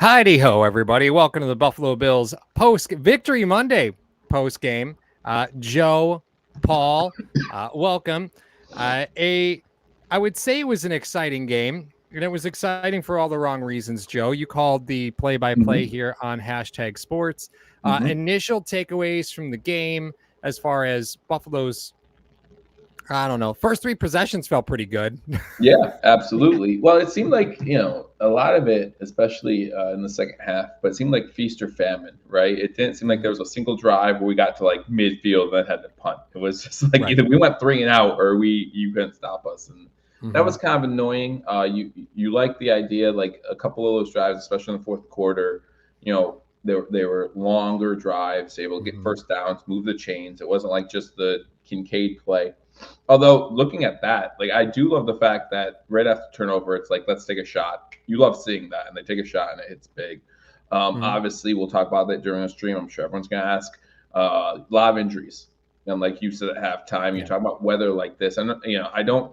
Heidi ho, everybody. Welcome to the Buffalo Bills Victory Monday post game. Joe, Paul, welcome. I would say it was an exciting game, and it was exciting for all the wrong reasons, Joe. You called the play-by-play here on hashtag sports. Initial takeaways from the game as far as Buffalo's, I don't know, first three possessions felt pretty good. Yeah, absolutely. Well, it seemed like, a lot of it, especially in the second half, but it seemed like feast or famine, right? It didn't seem like there was a single drive where we got to like midfield and then had to punt. It was just like Right. either we went 3 and out or you couldn't stop us. And that was Mhm. kind of annoying. You like the idea, like a couple of those drives, especially in the fourth quarter, they were longer drives, able to get Mhm. first downs, move the chains. It wasn't like just the Kincaid play. Although looking at that, like I do love the fact that right after turnover, it's like let's take a shot. You love seeing that, and they take a shot and it hits big. Mhm. Obviously, we'll talk about that during the stream. I'm sure everyone's gonna ask. A lot of injuries, and like you said at halftime, you Yeah. talk about weather like this, and I don't.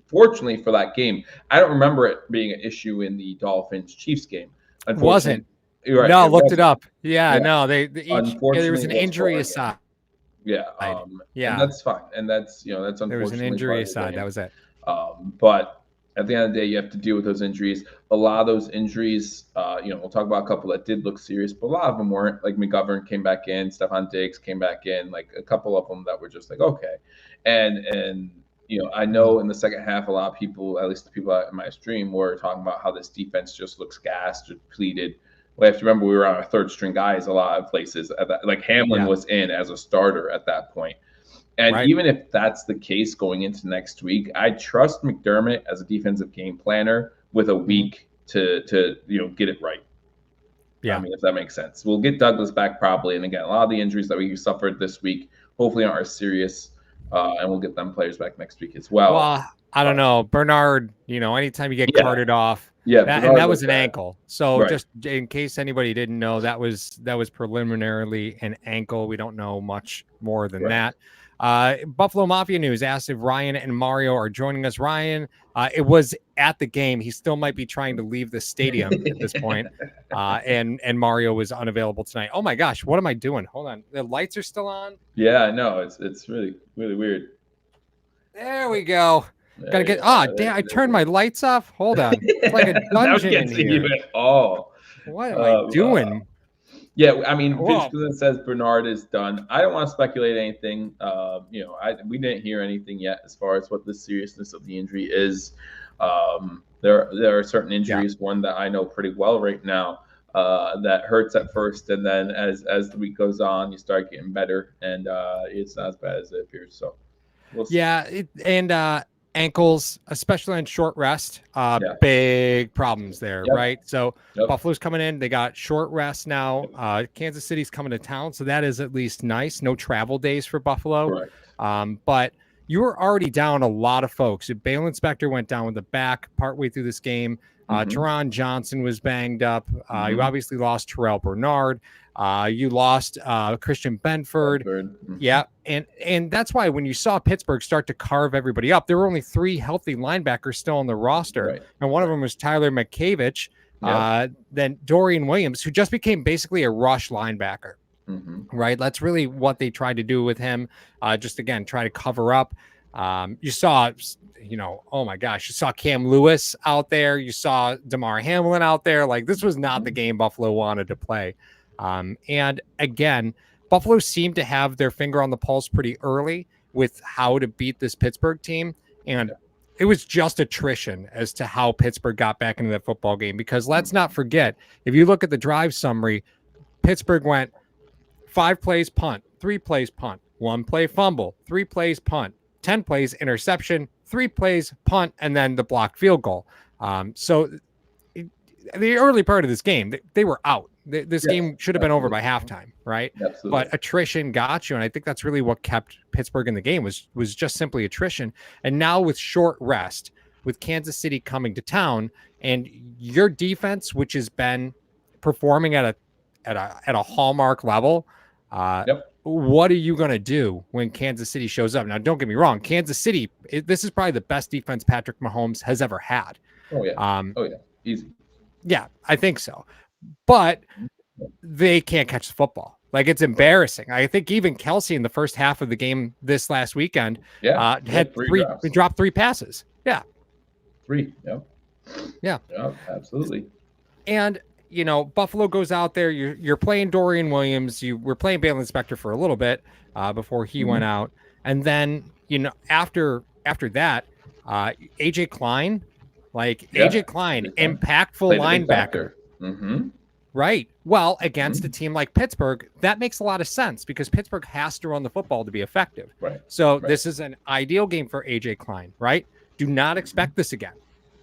Fortunately for that game, I don't remember it being an issue in the Dolphins Chiefs game. Unfortunately, Wasn't. you're right, No, it looked it wasn't. up. Yeah, Yeah, no, there was unfortunately, an it was for injury our game. aside. Yeah, and Yeah, that's fine, and that's there was an unfortunately injury part of the aside. That game. was it. But at the end of the day, you have to deal with those injuries. A lot of those injuries, we'll talk about a couple that did look serious, but a lot of them weren't. Like McGovern came back in, Stephon Diggs came back in, like a couple of them that were just like okay, and I Mm. know in the second half, a lot of people, at least the people in my stream, were talking about how this defense just looks gassed, depleted. We have to remember we were on our third string guys a lot of places. At that, like Hamlin Yeah, was in as a starter at that point. And right. even if that's the case going into next week, I trust McDermott as a defensive game planner with a Mhm. week to get it right. I Yeah. mean, if that makes sense. We'll get Douglas back probably, and again, a lot of the injuries that we suffered this week hopefully aren't as serious, and we'll get them players back next week as well. Well, I don't But know. Bernard, anytime you get yeah, carted off, yeah, that Bernard was looked an bad. ankle. So Right. just in case anybody didn't know, that was preliminarily an ankle. We don't know much more than Correct. that. Buffalo Mafia News asked if Ryan and Mario are joining us. Ryan, it was at the game. He still might be trying to leave the stadium at this point. And Mario was unavailable tonight. Oh my gosh, what am I doing? Hold on. The lights are still on. Yeah, I know. It's really really weird. There we go. There Gotta you get. go. Ah, damn! I turned my lights off. Hold on. It's like a Now we dungeon can't in see you here. at all. What am I Um, uh, doing? Yeah, I mean, Vince Whoa. Glenn says Bernard is done. I don't want to speculate anything. We didn't hear anything yet as far as what the seriousness of the injury is. There are certain Yeah. injuries. One that I know pretty well right now that hurts at first, and then as the week goes on, you start getting better, and it's not as bad as it appears. So we'll see. Yeah. And ankles, especially on short rest, Yeah. big problems there, Yep. right? So Yep. Buffalo's coming in. They got short rest now. Kansas City's coming to town, so that is at least nice. No travel days for Buffalo. Correct. But you were already down a lot of folks. Bale Inspector went down with the back partway through this game. Mm-hmm. Teron Johnson was banged up. You Mm-hmm. obviously lost Terrell Bernard. You lost Christian Benford. Bedford. Mm-hmm. Yeah, and that's why when you saw Pittsburgh start to carve everybody up, there were only 3 healthy linebackers still on the roster, Right. and one of Right. them was Tyler McCavich. Yep. Then Dorian Williams, who just became basically a rush linebacker. Mm-hmm. Right, that's really what they tried to do with him. Just again, try to cover up. You saw, oh my gosh, you saw Cam Lewis out there. You saw DeMar Hamlin out there. Like this was not the game Buffalo wanted to play. And again, Buffalo seemed to have their finger on the pulse pretty early with how to beat this Pittsburgh team. And it was just attrition as to how Pittsburgh got back into that football game. Because let's not forget, if you look at the drive summary, Pittsburgh went 5 plays punt, 3 plays punt, 1 play fumble, 3 plays punt, 10 plays interception, 3 plays punt, and then the blocked field goal. So the early part of this game, they were out. This Yes. game should have been over by halftime, right? Absolutely. But attrition got you, and I think that's really what kept Pittsburgh in the game was just simply attrition. And now with short rest, with Kansas City coming to town, and your defense, which has been performing at a hallmark level, Yep. what are you going to do when Kansas City shows up? Now, don't get me wrong, Kansas City, this is probably the best defense Patrick Mahomes has ever had. Oh yeah. Oh yeah. Easy. Yeah, I think so. but they can't catch the football. Like, it's embarrassing. I think even Kelsey in the first half of the game this last weekend had dropped 3 passes. Yeah. 3. Yep. Yeah. Yep, absolutely. And, Buffalo goes out there. You're playing Dorian Williams. You were playing Bailey Spector for a little bit before he went out. And then, after that, AJ Klein, AJ Klein, impactful linebacker. Right. Well, against a team like Pittsburgh, that makes a lot of sense because Pittsburgh has to run the football to be effective. Right. So this is an ideal game for AJ Klein, right? Do not expect this again.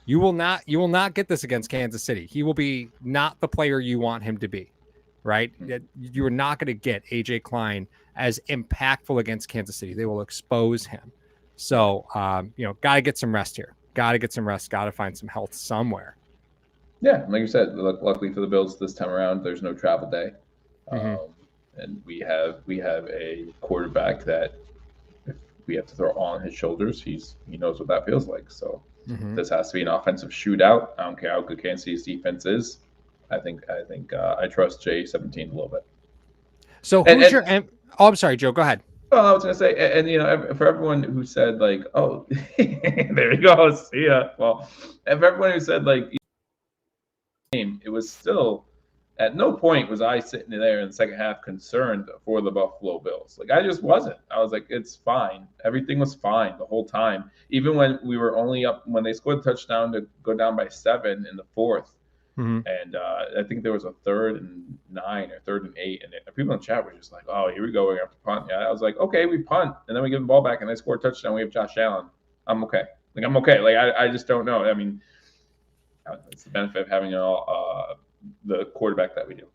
You will not get this against Kansas City. He will be not the player you want him to be, right? You are not going to get AJ Klein as impactful against Kansas City. They will expose him. So, got to get some rest here. Got to get some rest. Got to find some health somewhere. Yeah, like you said, luckily for the Bills this time around, there's no travel day, and we have a quarterback that if we have to throw all on his shoulders, he knows what that feels like. So this has to be an offensive shootout. I don't care how good Kansas City's defense is. I think I trust J17 a little bit. So who's your? Oh, I'm sorry, Joe. Go ahead. Well, I was going to say, and for everyone who said like, oh, there he goes, see ya. Well, and for everyone who said like. It was still at no point was I sitting there in the second half concerned for the Buffalo Bills. Like, I just wasn't. I was like, it's fine. Everything was fine the whole time. Even when we were only up, when they scored a touchdown to go down by 7 in the fourth. And I think there was a 3rd and 9 or 3rd and 8. And people in the chat were just like, oh, here we go. We're going to have to punt. Yeah, I was like, okay, we punt. And then we give the ball back and they score a touchdown. We have Josh Allen. I'm okay. I'm okay. Like, I just don't know. I mean, it's the benefit of having the quarterback that we do.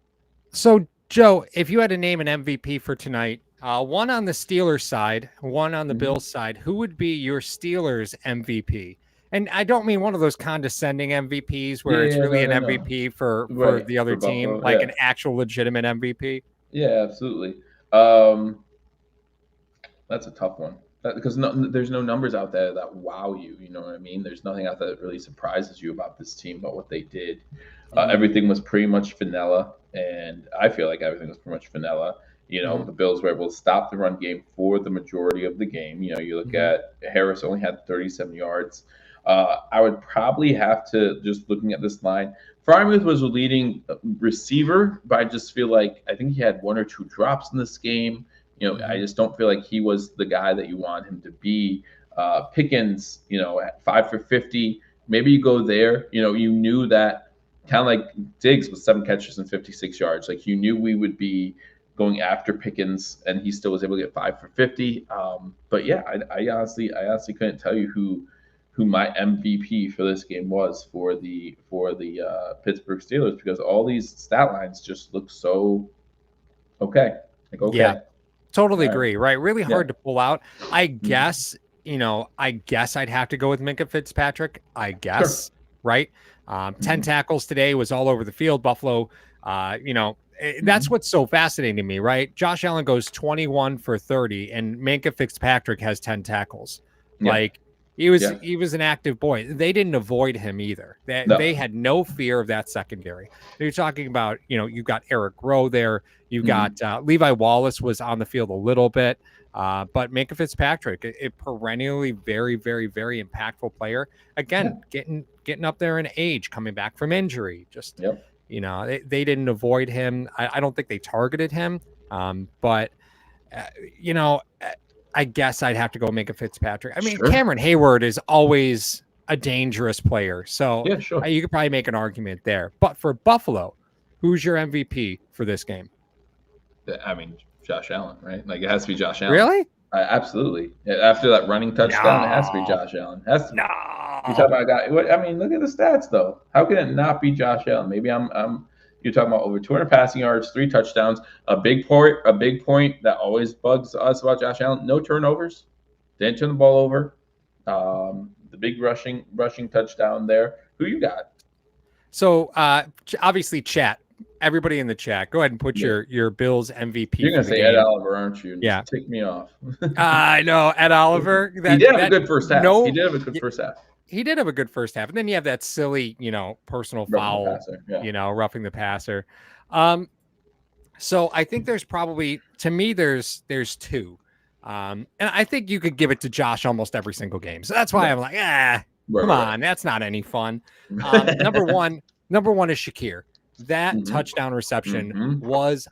So, Joe, if you had to name an MVP for tonight, one on the Steelers side, one on the Bills side, who would be your Steelers MVP? And I don't mean one of those condescending MVPs where it's really an MVP for the other team, Buffalo, like an actual legitimate MVP. Yeah, absolutely. That's a tough one. Because there's no numbers out there that wow you. You know what I mean? There's nothing out there that really surprises you about this team, about what they did. Everything was pretty much vanilla, and I feel like everything was pretty much vanilla. The Bills were able to stop the run game for the majority of the game. You look at Harris only had 37 yards. I would probably have to, just looking at this line, Freiermuth was a leading receiver, but I just feel like I think he had 1 or 2 drops in this game. I just don't feel like he was the guy that you want him to be. Pickens, at 5 for 50, maybe you go there. You knew that kind of like Diggs with 7 catches and 56 yards. Like, you knew we would be going after Pickens, and he still was able to get 5 for 50. But yeah, I honestly couldn't tell you who my MVP for this game was for the Pittsburgh Steelers, because all these stat lines just look so okay. Like, okay. Yeah. Totally agree, right? Really hard to pull out. I guess, I'd have to go with Minkah Fitzpatrick, I guess, right? 10 tackles today, was all over the field. Buffalo, that's what's so fascinating to me, right? Josh Allen goes 21 for 30, and Minkah Fitzpatrick has 10 tackles. Yeah. Like, he was an active boy. They didn't avoid him either. They had no fear of that secondary. You're talking about, you've got Eric Rowe there. You've got Levi Wallace was on the field a little bit. But Minkah Fitzpatrick, a perennially very, very, very impactful player. Again, getting up there in age, coming back from injury. Just, they didn't avoid him. I don't think they targeted him. But I guess I'd have to go Minkah Fitzpatrick. I mean, Cameron Hayward is always a dangerous player. So you could probably make an argument there. But for Buffalo, who's your MVP for this game? I mean, Josh Allen, right? Like, it has to be Josh Allen. Really? Absolutely. After that running touchdown, it has to be Josh Allen. You talk about a guy. I mean, look at the stats, though. How can it not be Josh Allen? Maybe you're talking about over 200 passing yards, 3 touchdowns, a big point that always bugs us about Josh Allen. No turnovers. Didn't turn the ball over. The big rushing touchdown there. Who you got? So obviously, chat everybody in the chat, go ahead and put Yeah. your Bills MVP You're for gonna the say Ed game. Oliver, aren't you? And Yeah. just tick me off. I know Ed Oliver. He did have a good first half. No, He did have a good first half. he did have a good first half, and then you have that silly, personal Roughing the foul, passer, yeah. roughing the passer. So I think there's probably, to me, there's two, and I think you could give it to Josh almost every single game. So that's why I'm like, come on, that's not any fun. Number one is Shakir. That touchdown reception was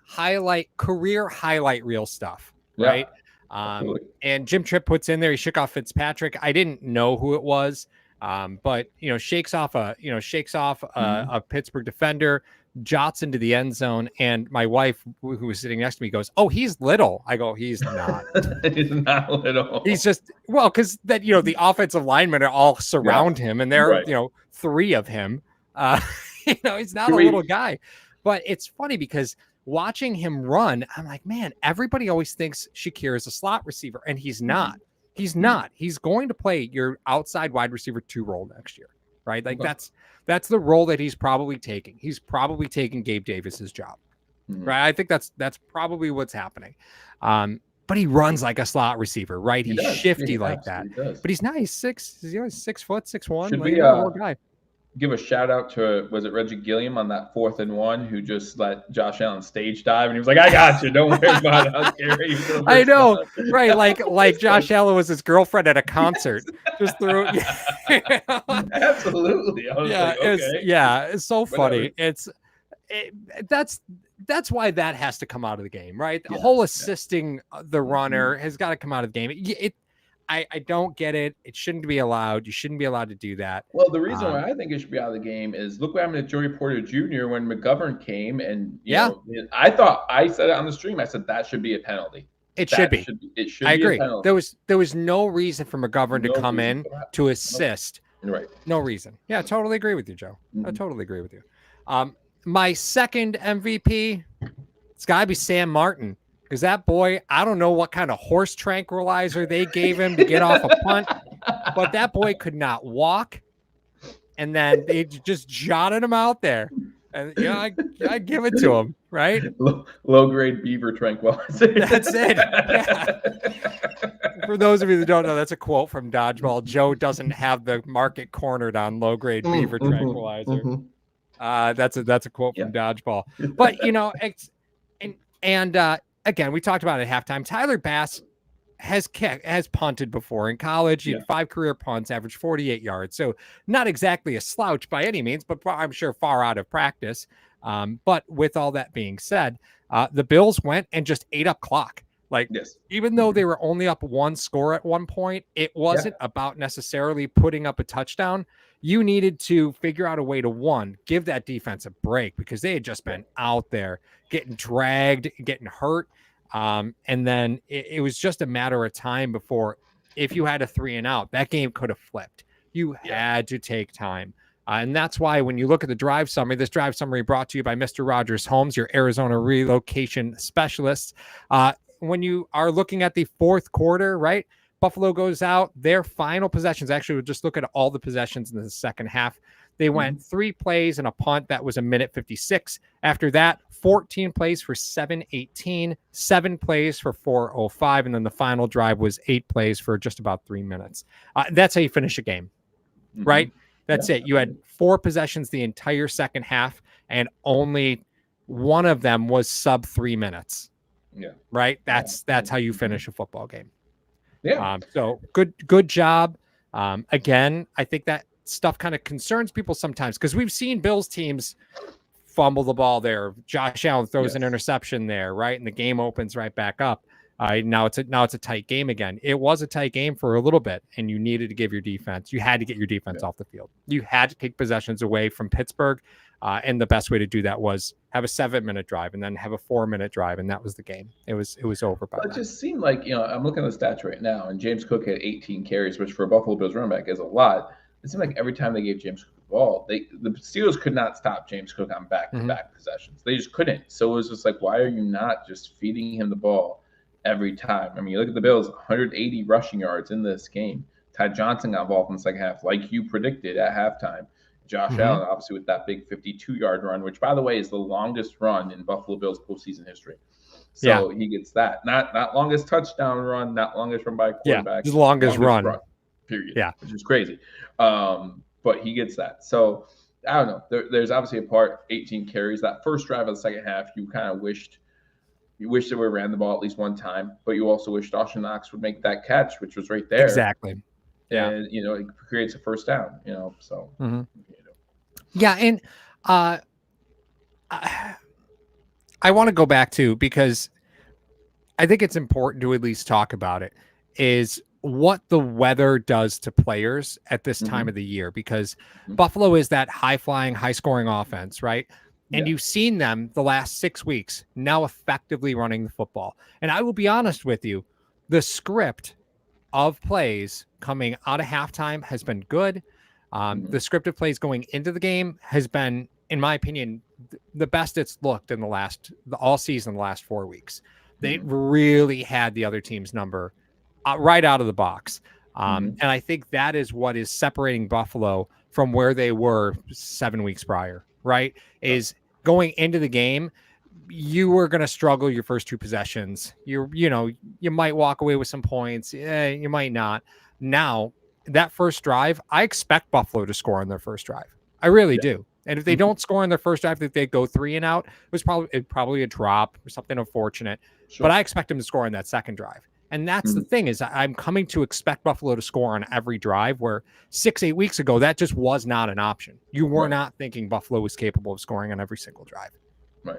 career highlight reel stuff, right? And Jim Tripp puts in there, he shook off Fitzpatrick. I didn't know who it was, but shakes off a Pittsburgh defender, jots into the end zone, and my wife, who was sitting next to me, goes, "Oh, he's little." I go, "He's not. He's not little. He's just because that the offensive linemen are all surround him, and there are three of him. He's not a little guy." But it's funny because watching him run, I'm like, man, everybody always thinks Shakir is a slot receiver, and he's not. He's not. He's going to play your outside wide receiver 2 role next year, right? Like that's the role that he's probably taking. He's probably taking Gabe Davis's job, right? I think that's probably what's happening. But he runs like a slot receiver, right? He's shifty like that. But he's not. He's 6. He's 6 foot, 6'1". Should we guy. Give a shout out to, was it Reggie Gilliam on that 4th and 1 who just let Josh Allen stage dive, and he was like, "I got you, don't worry about it, I'll carry you." I know, right? Like Josh Allen was his girlfriend at a concert, just threw. Absolutely. I was like, okay. It's so funny. That's why that has to come out of the game, right? The whole assisting the runner has got to come out of the game. I don't get it. It shouldn't be allowed. You shouldn't be allowed to do that. Well, the reason why I think it should be out of the game is look what happened to Joey Porter Jr. when McGovern came, and you know, I said it on the stream. I said that should be a penalty. It should be. I agree. A penalty. There was no reason for McGovern to come in to assist. Right. No reason. Yeah, I totally agree with you, Joe. I totally agree with you. My second MVP, it's got to be Sam Martin. Because that boy, I don't know what kind of horse tranquilizer they gave him to get off a punt, but that boy could not walk. And then they just jotted him out there. And I give it to him, right? Low grade beaver tranquilizer. That's it. Yeah. For those of you that don't know, that's a quote from Dodgeball. Joe doesn't have the market cornered on low grade beaver tranquilizer. That's a quote from Dodgeball. But again, we talked about it at halftime. Tyler Bass has punted before in college. He had 5 career punts, averaged 48 yards. So not exactly a slouch by any means, but I'm sure far out of practice. But with all that being said, the Bills went and just ate up clock. Even though they were only up 1 score at one point, it wasn't about necessarily putting up a touchdown. You needed to figure out a way to give that defense a break because they had just been out there getting dragged, getting hurt. And then it was just a matter of time before, if you had a 3 and out, that game could have flipped. You had to take time. And that's why when you look at the drive summary, this drive summary brought to you by Mr. Rogers Homes, your Arizona relocation specialists. When you are looking at the fourth quarter, right? Buffalo goes out. Their final possessions, actually, we'll just look at all the possessions in the second half. They went 3 plays and a punt. That was a minute 56. After that, 14 plays for 7:18, 7 plays for 4:05. And then the final drive was 8 plays for just about 3 minutes. That's how you finish a game, right? That's it. You had 4 possessions the entire second half, and only one of them was sub 3 minutes. Yeah. Right. That's how you finish a football game. Yeah. So good job. Again, I think that stuff kind of concerns people sometimes because we've seen Bills teams fumble the ball there. Josh Allen throws an interception there, right? And the game opens right back up. Now it's a tight game again. It was a tight game for a little bit, and you needed to give your defense. You had to get your defense off the field. You had to take possessions away from Pittsburgh. And the best way to do that was have a 7-minute drive and then have a 4-minute drive. And that was the game. It was over by that. It just seemed like, I'm looking at the stats right now, and James Cook had 18 carries, which for a Buffalo Bills running back is a lot. It seemed like every time they gave James Cook the ball, the Steelers could not stop James Cook on back-to-back possessions. They just couldn't. So it was just like, why are you not just feeding him the ball every time? I mean, you look at the Bills, 180 rushing yards in this game. Ty Johnson got involved in the second half, like you predicted at halftime. Josh Allen, obviously, with that big 52-yard run, which, by the way, is the longest run in Buffalo Bills postseason history. So he gets that. Not longest touchdown run, not longest run by a quarterback. The longest run. Period. Yeah. Which is crazy. But he gets that. So I don't know. There's obviously a part, 18 carries. That first drive of the second half, you kind of wished they would have ran the ball at least one time, but you also wish Dawson Knox would make that catch, which was right there. Exactly. Yeah. And, it creates a first down, so. Yeah. And I want to go back to, because I think it's important to at least talk about it, is what the weather does to players at this time of the year, because Buffalo is that high-flying, high-scoring offense, right? And you've seen them the last 6 weeks now effectively running the football. And I will be honest with you, the script of plays coming out of halftime has been good. The scripted plays going into the game has been, in my opinion, the best it's looked in all season, the last 4 weeks. They really had the other team's number right out of the box. And I think that is what is separating Buffalo from where they were 7 weeks prior, right? Is going into the game, you were going to struggle your first 2 possessions. You might walk away with some points. You might not. Now, that first drive, I expect Buffalo to score on their first drive. I really do. And if they don't score on their first drive, if they go 3 and out, it was probably a drop or something unfortunate. But I expect them to score on that second drive. And that's the thing, is I'm coming to expect Buffalo to score on every drive, where 6-8 weeks ago, that just was not an option. You were not thinking Buffalo was capable of scoring on every single drive. Right.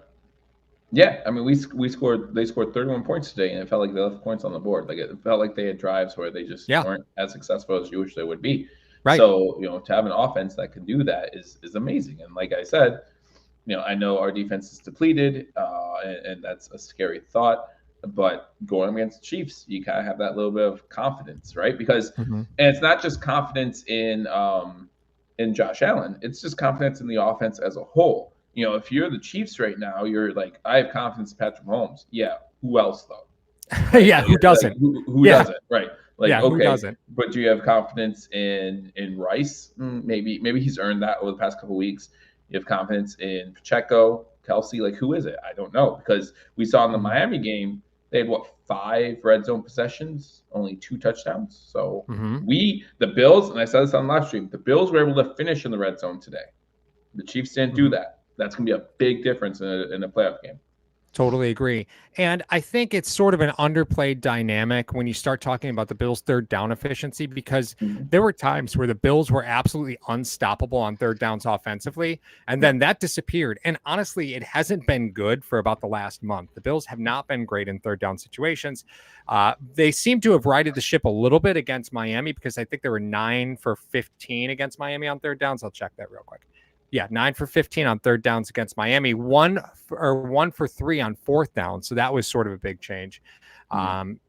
Yeah. I mean, they scored 31 points today, and it felt like they left points on the board. Like, it felt like they had drives where they just weren't as successful as you wish they would be. Right. So, to have an offense that can do that is amazing. And like I said, I know our defense is depleted, and that's a scary thought. But going against the Chiefs, you kind of have that little bit of confidence, right? Because, and it's not just confidence in Josh Allen; it's just confidence in the offense as a whole. If you're the Chiefs right now, you're like, I have confidence in Patrick Mahomes. Yeah, who else though? Right? Who doesn't? Like, who doesn't? Right? Like, who doesn't? But do you have confidence in Rice? Maybe he's earned that over the past couple of weeks. You have confidence in Pacheco, Kelsey. Like, who is it? I don't know, because we saw in the Miami game, they had 5 red zone possessions, only 2 touchdowns. So the Bills, and I said this on live stream, the Bills were able to finish in the red zone today. The Chiefs didn't do that. That's going to be a big difference in a playoff game. Totally agree. And I think it's sort of an underplayed dynamic when you start talking about the Bills' third down efficiency, because there were times where the Bills were absolutely unstoppable on third downs offensively, and then that disappeared. And honestly, it hasn't been good for about the last month. The Bills have not been great in third down situations. They seem to have righted the ship a little bit against Miami, because I think they were 9 for 15 against Miami on third downs. I'll check that real quick. Yeah, 9 for 15 on third downs against Miami, 1 for 3 on fourth down. So that was sort of a big change.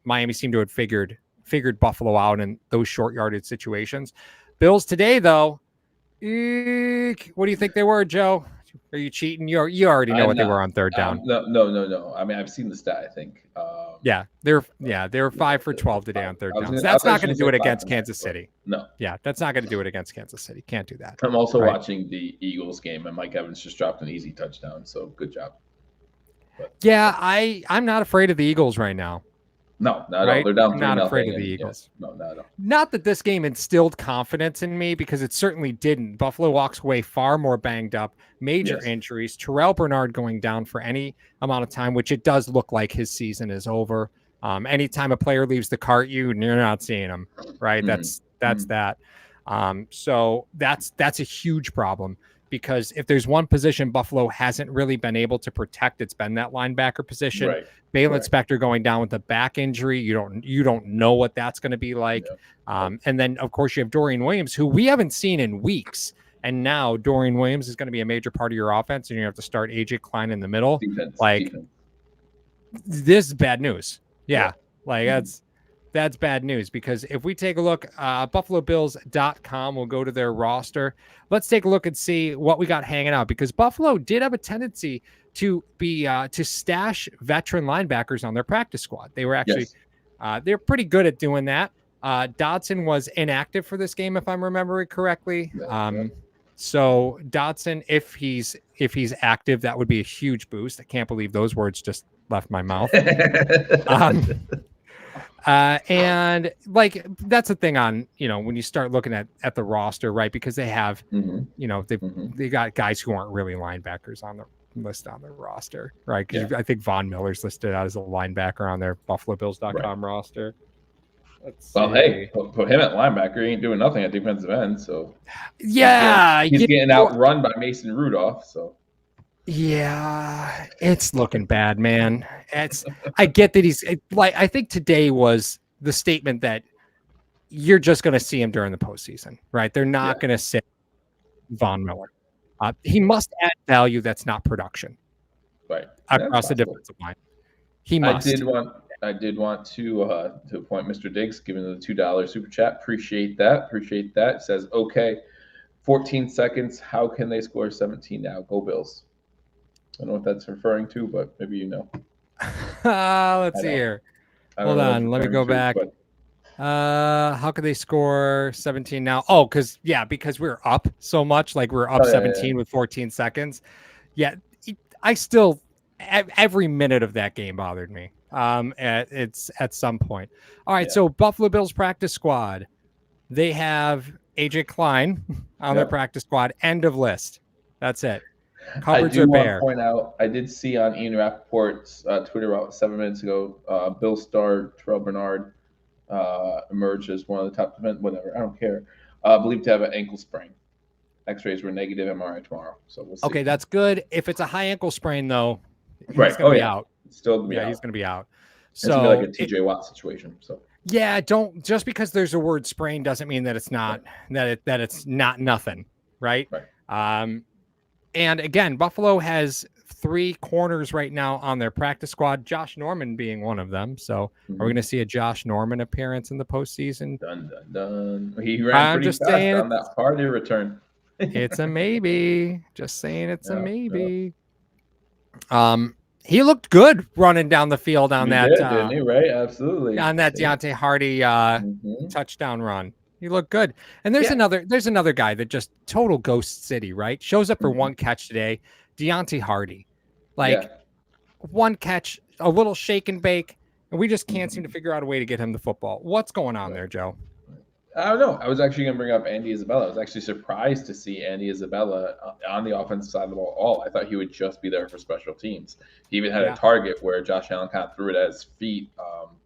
Miami seemed to have figured Buffalo out in those short yardage situations. Bills today, though, what do you think they were, Joe? Are you cheating? You already know what they were on third down. No. I mean, I've seen the stat, I think. They were 5 for 12 today on third downs. That's not going to do it against Kansas City. No. Yeah, that's not going to do it against Kansas City. Can't do that. I'm also watching the Eagles game, and Mike Evans just dropped an easy touchdown. So good job. But, I'm not afraid of the Eagles right now. No, not at all. They're down 3-0. I'm not afraid of the Eagles. No, not at all. Not that this game instilled confidence in me, because it certainly didn't. Buffalo walks away far more banged up, major injuries. Terrell Bernard going down for any amount of time, which it does look like his season is over. Anytime a player leaves the cart, you're not seeing him, right? That's that. So that's a huge problem, because if there's one position Buffalo hasn't really been able to protect, it's been that linebacker position. Right. Balin Spector going down with a back injury. You don't know what that's going to be like. Yeah. And then, of course, you have Dorian Williams, who we haven't seen in weeks. And now Dorian Williams is going to be a major part of your offense, and you have to start AJ Klein in the middle. Defense. This is bad news. Yeah. That's bad news, because if we take a look, BuffaloBills.com, we'll go to their roster. Let's take a look and see what we got hanging out, because Buffalo did have a tendency to be to stash veteran linebackers on their practice squad. They were actually they're pretty good at doing that. Dodson was inactive for this game, if I'm remembering correctly. So Dotson, if he's active, that would be a huge boost. I can't believe those words just left my mouth. And like that's the thing on, when you start looking at the roster, right? Because they have, they got guys who aren't really linebackers on the list on their roster, right? Because I think Von Miller's listed out as a linebacker on their BuffaloBills.com roster. Let's see. Well, hey, put him at linebacker. He ain't doing nothing at defensive end. So yeah, he's getting outrun by Mason Rudolph. So yeah, it's looking bad, man. I get that he's like, I think today was the statement that you're just going to see him during the postseason, right? They're not going to sit Von Miller. He must add value that's not production, right, across the defensive line. He must. I did want to appoint Mr. Diggs, giving the $2 super chat. Appreciate that. It says, okay, 14 seconds. How can they score 17 now? Go Bills. I don't know what that's referring to, but maybe you know. Let's see here. Hold on. Let me go back. How could they score 17 now? Oh, because we're up so much. Like we're up 17 with 14 seconds. Yeah, I still every minute of that game bothered me. It's at some point. All right, so Buffalo Bills practice squad. They have AJ Klein on their practice squad. End of list. That's it. Cupboards are bare. I do want to point out, I did see on Ian Rappaport's Twitter about 7 minutes ago, Bill Starr, Terrell Bernard emerged as one of the top defense. Whatever, I don't care. Believed to have an ankle sprain. X-rays were negative. MRI tomorrow, so we'll see. Okay, that's good. If it's a high ankle sprain, though, he's going to be out. It's still gonna be out. He's going to be out. So it's gonna be like a TJ Watt situation. So don't just because there's a word sprain doesn't mean that it's not that it's not nothing, right? And again, Buffalo has 3 corners right now on their practice squad, Josh Norman being one of them. So are we going to see a Josh Norman appearance in the postseason? Dun, dun, dun. He ran pretty fast on that Hardy return. It's a maybe. Just saying it's a maybe. He looked good running down the field on didn't he? Right? Absolutely. On that Deontay Hardy touchdown run. He looked good. And there's another guy that just total ghost city, right? Shows up for one catch today. Deontay Hardy. One catch, a little shake and bake, and we just can't seem to figure out a way to get him the football. What's going on there, Joe? I don't know. I was actually going to bring up Andy Isabella. I was actually surprised to see Andy Isabella on the offensive side of the ball at all. I thought he would just be there for special teams. He even had a target where Josh Allen kind of threw it at his feet,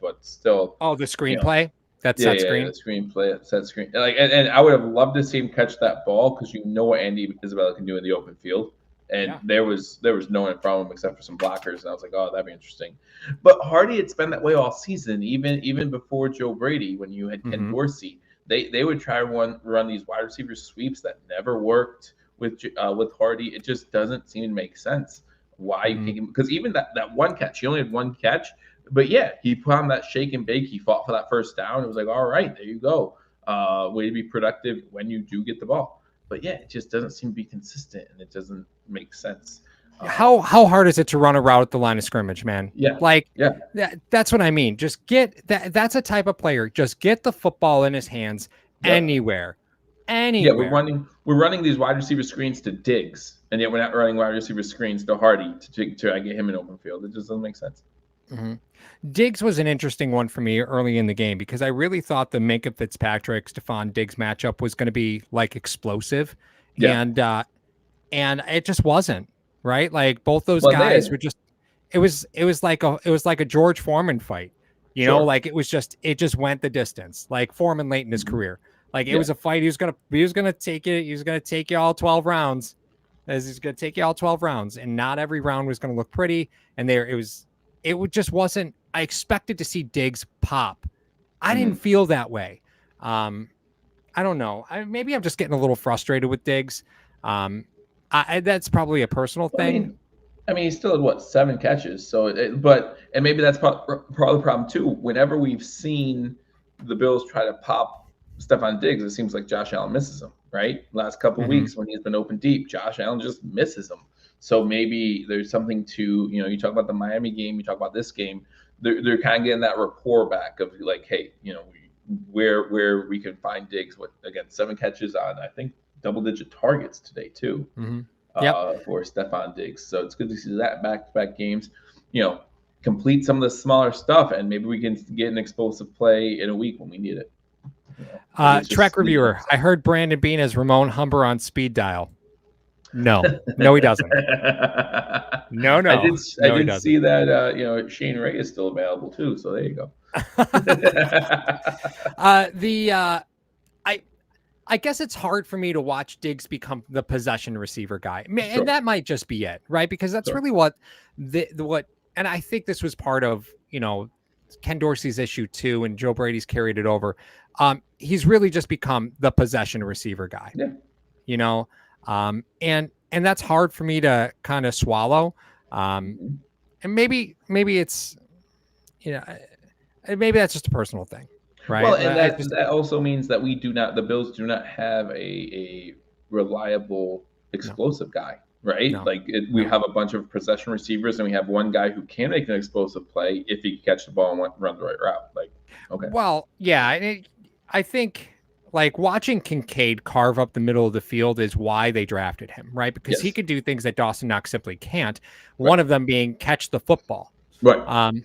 but still. Oh, the screenplay? That set screen? Yeah, the screenplay, set screen. And I would have loved to see him catch that ball because you know what Andy Isabella can do in the open field. And there was no one in front of him except for some blockers. And I was like, oh, that'd be interesting. But Hardy, it's been that way all season, even before Joe Brady, when you had Ken Dorsey. They would try to run these wide receiver sweeps that never worked with Hardy. It just doesn't seem to make sense why you can't, because even that one catch, he only had one catch, but he put on that shake and bake. He fought for that first down. It was like, all right, there you go. Way to be productive when you do get the ball. But it just doesn't seem to be consistent, and it doesn't make sense. How hard is it to run a route at the line of scrimmage, man? That's what I mean. Just get that. That's a type of player. Just get the football in his hands anywhere. Yeah, we're running these wide receiver screens to Diggs, and yet we're not running wide receiver screens to Hardy to get him in open field. It just doesn't make sense. Diggs was an interesting one for me early in the game because I really thought the Minkah Fitzpatrick Stephon Diggs matchup was going to be like explosive, and it just wasn't. Right, like both those guys were just. It was like a George Foreman fight, you know. Like it just went the distance. Like Foreman late in his career, like it was a fight. He was gonna take it. He was gonna take you all 12 rounds. He's gonna take you all 12 rounds, and not every round was gonna look pretty. And it just wasn't. I expected to see Diggs pop. I didn't feel that way. I don't know. Maybe I'm just getting a little frustrated with Diggs. That's probably a personal thing. I mean, he still had 7 catches. So, and maybe that's part of the problem too. Whenever we've seen the Bills try to pop Stephon Diggs, it seems like Josh Allen misses him. Right, last couple of weeks when he's been open deep, Josh Allen just misses him. So maybe there's something to you talk about the Miami game, you talk about this game. They're kind of getting that rapport back of like, hey, where we can find Diggs. Again, 7 catches on I think double-digit targets today too. Mm-hmm. For Stephon Diggs. So it's good to see that back-to-back games. Complete some of the smaller stuff, and maybe we can get an explosive play in a week when we need it. Trek reviewer, I heard Brandon Bean as Ramon Humber on speed dial. No, he doesn't. No. I did see that. Shane Ray is still available too. So there you go. I guess it's hard for me to watch Diggs become the possession receiver guy, and that might just be it, right? Because that's really what and I think this was part of Ken Dorsey's issue too, and Joe Brady's carried it over. He's really just become the possession receiver guy. Yeah. And that's hard for me to kind of swallow. And maybe it's, maybe that's just a personal thing, right? Well, and that also means that the Bills do not have a reliable explosive guy, right? No. We have a bunch of possession receivers, and we have one guy who can make an explosive play if he can catch the ball and run the right route. Okay. Well, yeah, I think watching Kincaid carve up the middle of the field is why they drafted him, right? Because he could do things that Dawson Knox simply can't. Right. One of them being catch the football. Right.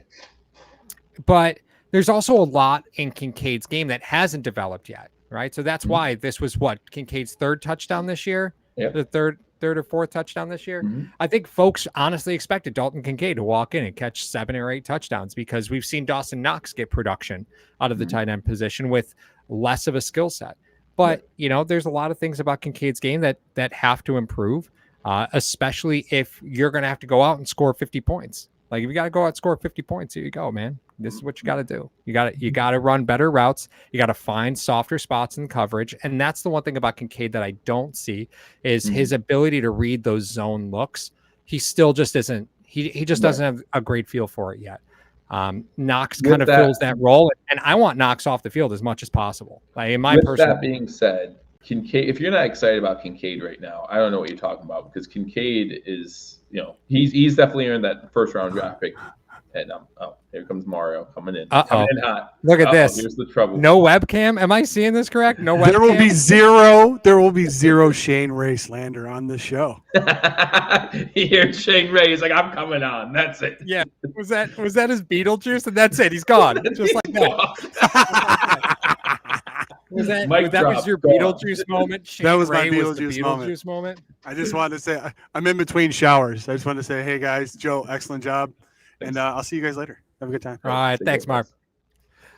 But there's also a lot in Kincaid's game that hasn't developed yet, right? So that's why this was Kincaid's third touchdown this year, the third or fourth touchdown this year. Mm-hmm. I think folks honestly expected Dalton Kincaid to walk in and catch 7 or 8 touchdowns because we've seen Dawson Knox get production out of the tight end position with less of a skill set. But, there's a lot of things about Kincaid's game that have to improve, especially if you're going to have to go out and score 50 points. If you got to go out and score 50 points, here you go, man. This is what you got to do. You got to run better routes. You got to find softer spots in coverage. And that's the one thing about Kincaid that I don't see is his ability to read those zone looks. He still just isn't. He just doesn't have a great feel for it yet. Knox kind of fills that role, and I want Knox off the field as much as possible. That being said, Kincaid, if you're not excited about Kincaid right now, I don't know what you're talking about because Kincaid is, he's definitely earned that first round draft pick. And here comes Mario coming in. Coming in hot. Look at this. Here's the trouble. No webcam. Am I seeing this correct? No webcam. There will be zero Shane Ray slander on this show. He hears Shane Ray. He's like, I'm coming on. That's it. Yeah. Was that his Beetlejuice? And that's it. He's gone. Just like that. Was your Beetlejuice moment? Shane that was Ray my Beetlejuice moment. I just wanted to say, I'm in between showers. I just wanted to say, hey guys, Joe, excellent job. And I'll see you guys later. Have a good time. All right. Thanks, Mark.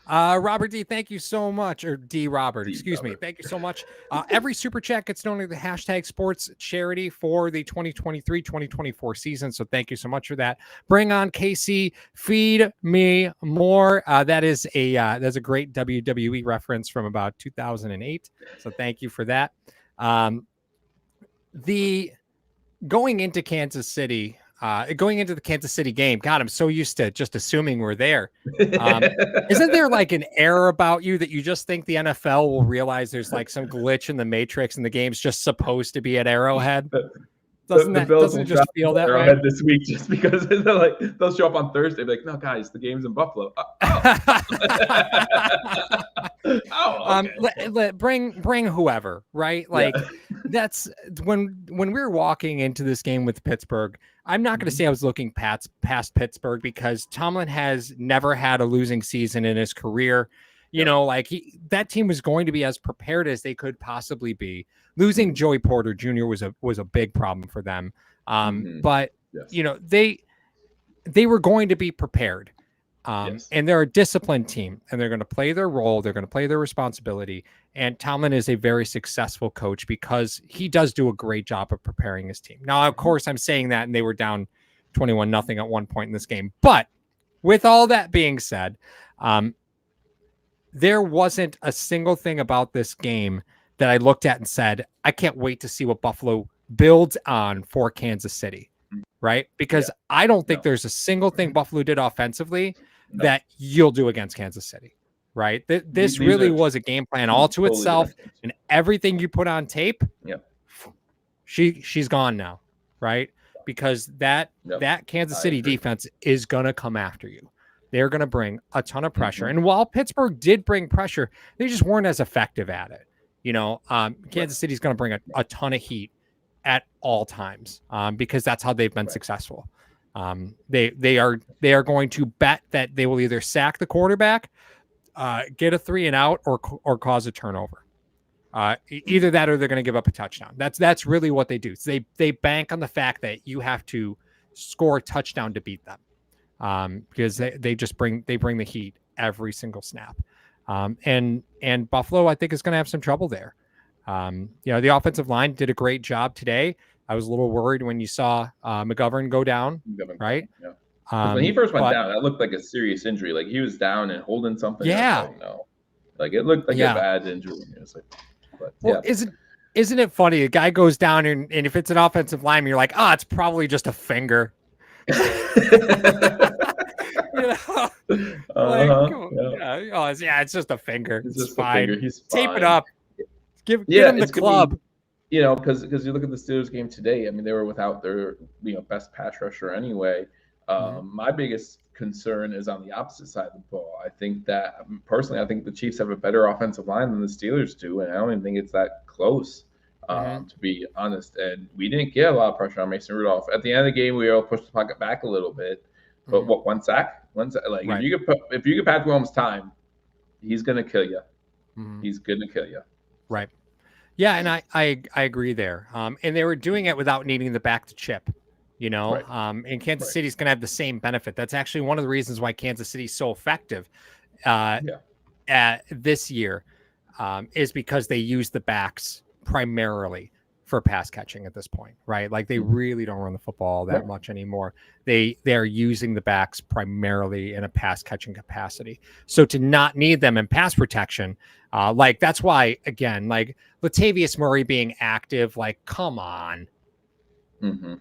Robert D, thank you so much. Or D Robert, excuse me. Thank you so much. Every super chat gets donated to the hashtag sports charity for the 2023-2024 season. So thank you so much for that. Bring on KC, feed me more. That's a great WWE reference from about 2008. So thank you for that. Going into the Kansas City game, God, I'm so used to just assuming we're there. Isn't there an error about you that you just think the NFL will realize there's some glitch in the matrix and the game's just supposed to be at Arrowhead? Doesn't it just feel that way? This week just because they'll show up on Thursday, be like, no, guys, the game's in Buffalo. Okay. Bring whoever, right? That's when we were walking into this game with Pittsburgh. I'm not going to say I was looking past Pittsburgh because Tomlin has never had a losing season in his career. That team was going to be as prepared as they could possibly be. Losing Joey Porter Jr. was a big problem for them. But they were going to be prepared. And they're a disciplined team, and they're going to play their role. They're going to play their responsibility. And Tomlin is a very successful coach because he does do a great job of preparing his team. Now, of course, I'm saying that, and they were down 21-0 at one point in this game. But with all that being said, there wasn't a single thing about this game that I looked at and said, I can't wait to see what Buffalo builds on for Kansas City, right? Because I don't think there's a single thing Buffalo did offensively that you'll do against Kansas City, right? This really was a game plan all to itself, and everything you put on tape, she's gone now, right? Because that Kansas City defense is going to come after you. They're going to bring a ton of pressure. And while Pittsburgh did bring pressure, they just weren't as effective at it. Kansas City's going to bring a ton of heat at all times because that's how they've been successful. They are going to bet that they will either sack the quarterback, get a 3 and out, or cause a turnover. Either that or they're going to give up a touchdown. That's really what they do. So they bank on the fact that you have to score a touchdown to beat them, because they bring the heat every single snap. And Buffalo, I think, is going to have some trouble there. The offensive line did a great job today. I was a little worried when you saw McGovern go down, right? Yeah. When he first went down, that looked like a serious injury. Like he was down and holding something. Yeah. Like it looked like a bad injury. It was isn't it funny? A guy goes down and if it's an offensive lineman, you're like, it's probably just a finger. It's just a finger. It's fine. He's fine. Tape it up. Give him the club. Because you look at the Steelers game today. I mean, they were without their best pass rusher anyway. My biggest concern is on the opposite side of the ball. I think that personally, I think the Chiefs have a better offensive line than the Steelers do, and I don't even think it's that close. To be honest, and we didn't get a lot of pressure on Mason Rudolph. At the end of the game, we all pushed the pocket back a little bit, but one sack? Like right. if you give Patrick Mahomes time, he's gonna kill you. He's gonna kill you. Right. Yeah, and I agree there. And they were doing it without needing the back to chip. Right. And Kansas City's gonna have the same benefit. That's actually one of the reasons why Kansas City's so effective at this year, is because they use the backs primarily for pass catching at this point, right? Like they really don't run the football that much anymore. They're using the backs primarily in a pass catching capacity. So to not need them in pass protection, that's why, again, like Latavius Murray being active, like, come on,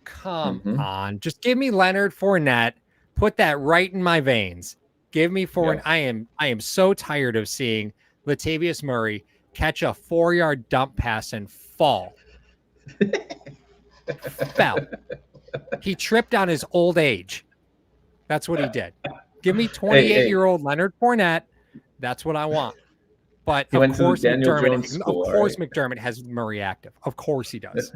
come on, just give me Leonard Fournette, put that right in my veins. Give me Fournette. I am so tired of seeing Latavius Murray catch a 4-yard dump pass and fall. Fell. He tripped on his old age. That's what he did. Give me 28-year-old Leonard Fournette. That's what I want. But of course, McDermott has Murray active. Of course he does.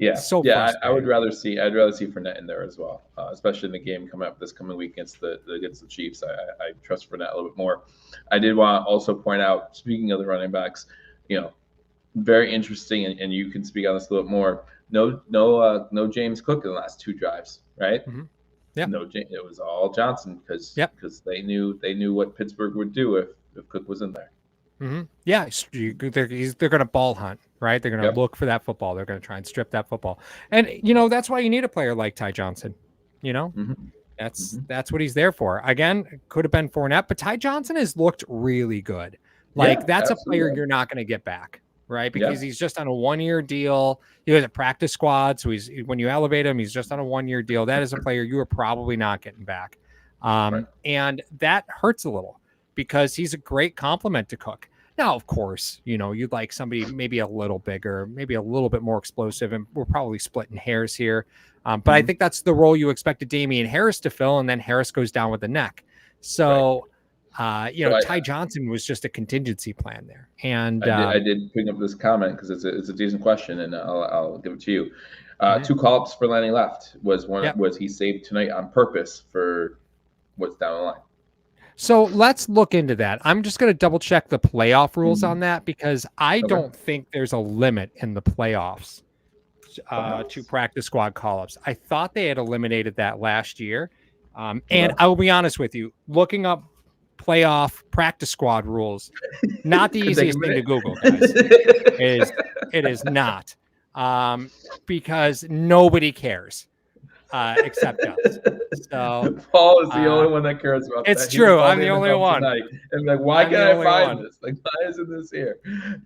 I would rather see Fournette in there as well, especially in the game coming up this coming week against the Chiefs. I trust Fournette a little bit more. I did want to also point out, speaking of the running backs, very interesting, and you can speak on this a little bit more. No James Cook in the last 2 drives, right? Yeah. It was all Johnson because they knew what Pittsburgh would do if Cook was in there. Yeah, they're going to ball hunt, right? They're going to look for that football. They're going to try and strip that football, and that's why you need a player like Ty Johnson. That's what he's there for. Again, could have been Fournette, but Ty Johnson has looked really good. That's a player you're not going to get back. Right, because he's just on a 1-year deal. He was a practice squad, so when you elevate him, he's just on a 1-year deal. That is a player you are probably not getting back, and that hurts a little because he's a great complement to Cook. Now, of course, you'd like somebody maybe a little bigger, maybe a little bit more explosive, and we're probably splitting hairs here. But I think that's the role you expected Damian Harris to fill, and then Harris goes down with the neck. So. Ty Johnson was just a contingency plan there, and I did bring up this comment because it's a decent question, and I'll give it to you. 2 call-ups for Lenny left was he saved tonight on purpose for what's down the line. So let's look into that. I'm just going to double check the playoff rules on that because I don't think there's a limit in the playoffs to practice squad call-ups. I thought they had eliminated that last year, and I will be honest with you, looking up playoff practice squad rules, not the easiest thing to Google, guys. It is not, because nobody cares except us. So Paul is the only one that cares about it's that. It's true. I'm the only one. And like, why can't I find this? Like, why isn't this here?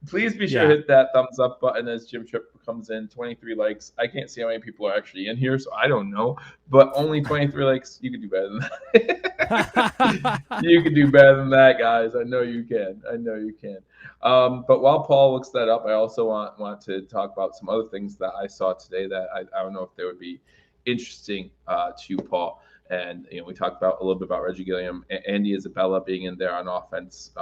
Please be sure to hit that thumbs up button as Jim Tripp comes in. 23 likes. I can't see how many people are actually in here, so I don't know. But only 23 likes. You can do better than that. You can do better than that, guys. I know you can. But while Paul looks that up, I also want to talk about some other things that I saw today that I don't know if they would be interesting to Paul. And we talked about a little bit about Reggie Gilliam, Andy Isabella being in there on offense.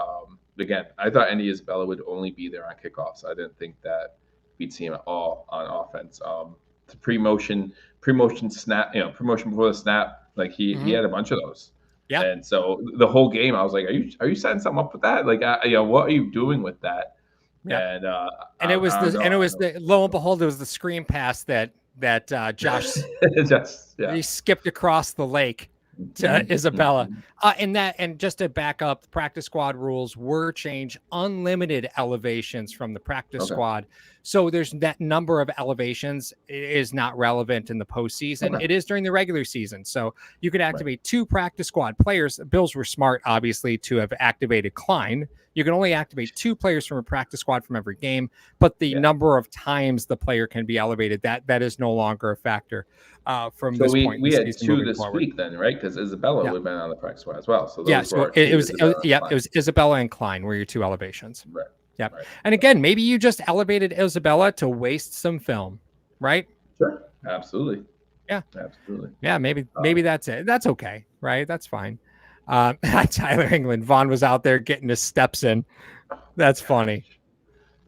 again, I thought Andy Isabella would only be there on kickoffs. I didn't think that we'd see him at all on offense. The pre-motion snap, promotion before the snap, like he had a bunch of those. Yeah. And so the whole game, I was like, are you setting something up with that? Like, what are you doing with that? Yeah. And it was lo and behold, it was the screen pass that Josh he skipped across the lake to Isabella. And just to back up, the practice squad rules were changed, unlimited elevations from the practice squad. So there's that number of elevations is not relevant in the postseason. Okay. It is during the regular season. So you could activate 2 practice squad players. The Bills were smart, obviously, to have activated Klein. You can only activate 2 players from a practice squad from every game, but the number of times the player can be elevated, that is no longer a factor from this point. We had 2 this week then, right? Because Isabella would have been on the practice squad as well. So it was Isabella and Klein were your 2 elevations. Right. Yeah. Right. And again, maybe you just elevated Isabella to waste some film, right? Sure. Absolutely. Yeah. Absolutely. Yeah. Maybe that's it. That's okay. Right. That's fine. Tyler England, Vaughn was out there getting his steps in. That's funny.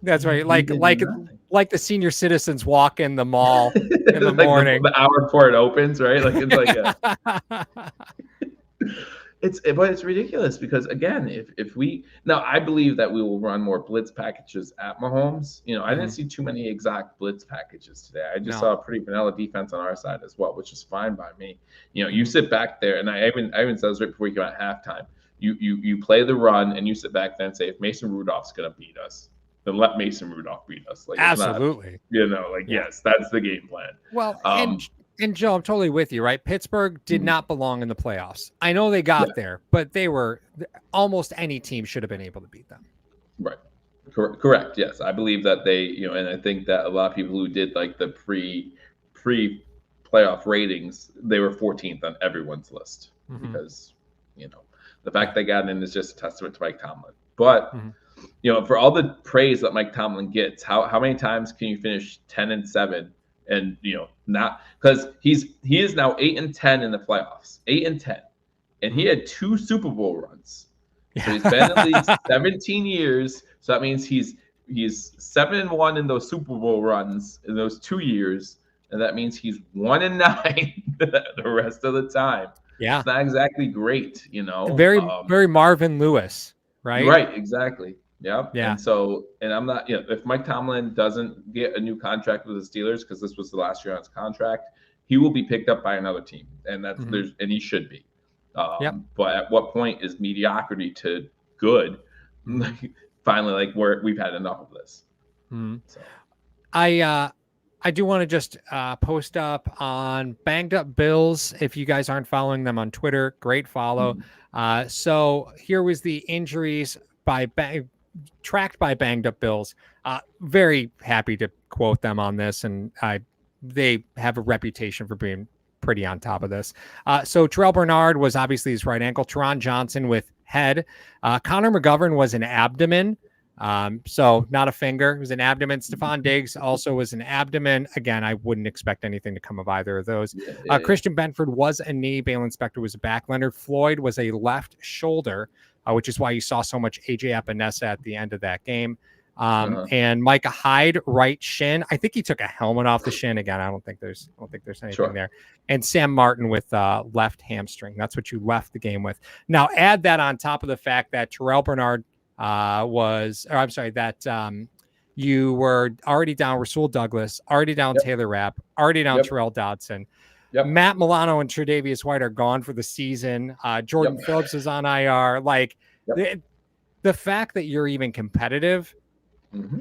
That's right. Like the senior citizens walk in the mall in the morning. The hour before it opens, right? Like it's like but it's ridiculous because again, if we now I believe that we will run more blitz packages at Mahomes. I didn't see too many exact blitz packages today. I just saw a pretty vanilla defense on our side as well, which is fine by me. You sit back there, and I even said this right before you came at halftime. You play the run, and you sit back there and say, if Mason Rudolph's gonna beat us, then let Mason Rudolph beat us. Like absolutely, yes, that's the game plan. Well, and Joe, I'm totally with you, right? Pittsburgh did not belong in the playoffs. I know they got there, but they were almost any team should have been able to beat them. Right. Correct. Yes. I believe that they, and I think that a lot of people who did like the pre playoff ratings, they were 14th on everyone's list because, the fact they got in is just a testament to Mike Tomlin. But, for all the praise that Mike Tomlin gets, how many times can you finish 10-7? And not because he is now 8-10 in the playoffs, 8-10, and he had 2 Super Bowl runs. So he's been at least 17 years. So that means he's 7-1 in those Super Bowl runs in those 2 years, and that means he's 1-9 the rest of the time. Yeah, it's not exactly great, Very Marvin Lewis, right? Right, exactly. Yeah. And I'm not, if Mike Tomlin doesn't get a new contract with the Steelers, because this was the last year on his contract, he will be picked up by another team. And that's and he should be. But at what point is mediocrity to good? Finally, we've had enough of this. So. I do want to just post up on Banged Up Bills. If you guys aren't following them on Twitter, great follow. So here was the injuries tracked by Banged Up Bills. Very happy to quote them on this, and they have a reputation for being pretty on top of this. So Terrell Bernard was obviously his right ankle. Teron Johnson with head. Connor McGovern was an abdomen. So not a finger. It was an abdomen. Stephon Diggs also was an abdomen. Again, I wouldn't expect anything to come of either of those. Christian Benford was a knee. Balin Spector was a back. Leonard Floyd was a left shoulder, which is why you saw so much AJ Epinesa at the end of that game. And Micah Hyde, right shin. I think he took a helmet off the shin again. I don't think there's anything there. And Sam Martin with left hamstring. That's what you left the game with. Now add that on top of the fact that Terrell Bernard you were already down Rasul Douglas, already down Taylor Rapp, already down Terrell Dodson. Matt Milano and Tre'Davious White are gone for the season. Jordan Phillips is on IR. The fact that you're even competitive,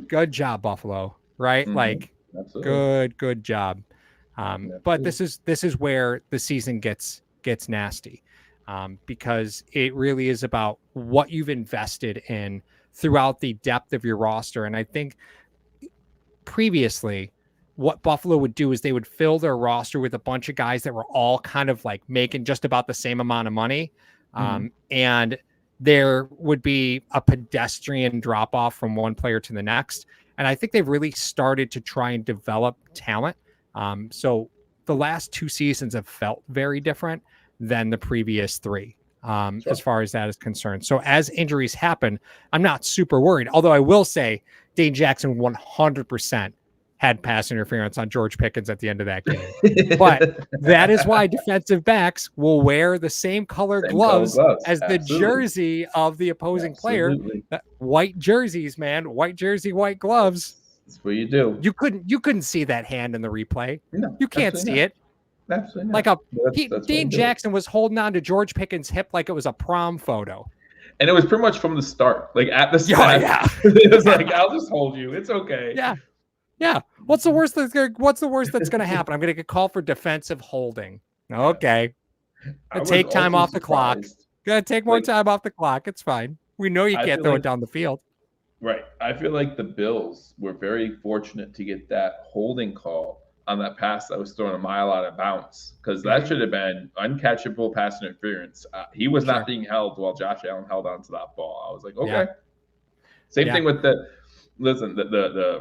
good job, Buffalo. Right? Absolutely. Good job. But this is where the season gets nasty. Because it really is about what you've invested in throughout the depth of your roster. And I think previously what Buffalo would do is they would fill their roster with a bunch of guys that were all kind of making just about the same amount of money. And there would be a pedestrian drop off from one player to the next. And I think they've really started to try and develop talent. So the last 2 seasons have felt very different than the previous 3. as far as that is concerned. So as injuries happen, I'm not super worried. Although I will say Dane Jackson 100% had pass interference on George Pickens at the end of that game. But that is why defensive backs will wear the same color gloves as the jersey of the opposing player. White jerseys, man. White jersey, white gloves. That's what you do. You couldn't see that hand in the replay. No, you can't see it. Absolutely not. Like Dane Jackson was holding on to George Pickens' hip like it was a prom photo. And it was pretty much from the start. Like at the start. Yeah. It was like, I'll just hold you. It's okay. Yeah. Yeah. What's the worst that's gonna happen? I'm gonna get called for defensive holding. Okay. Take time off the clock. Gonna take more time off the clock. It's fine. We know you can't throw it down the field. Right. I feel like the Bills were very fortunate to get that holding call on that pass that was thrown a mile out of bounds, because that should have been uncatchable pass interference. He was not being held while Josh Allen held onto that ball. I was like, okay. Yeah. Same thing with the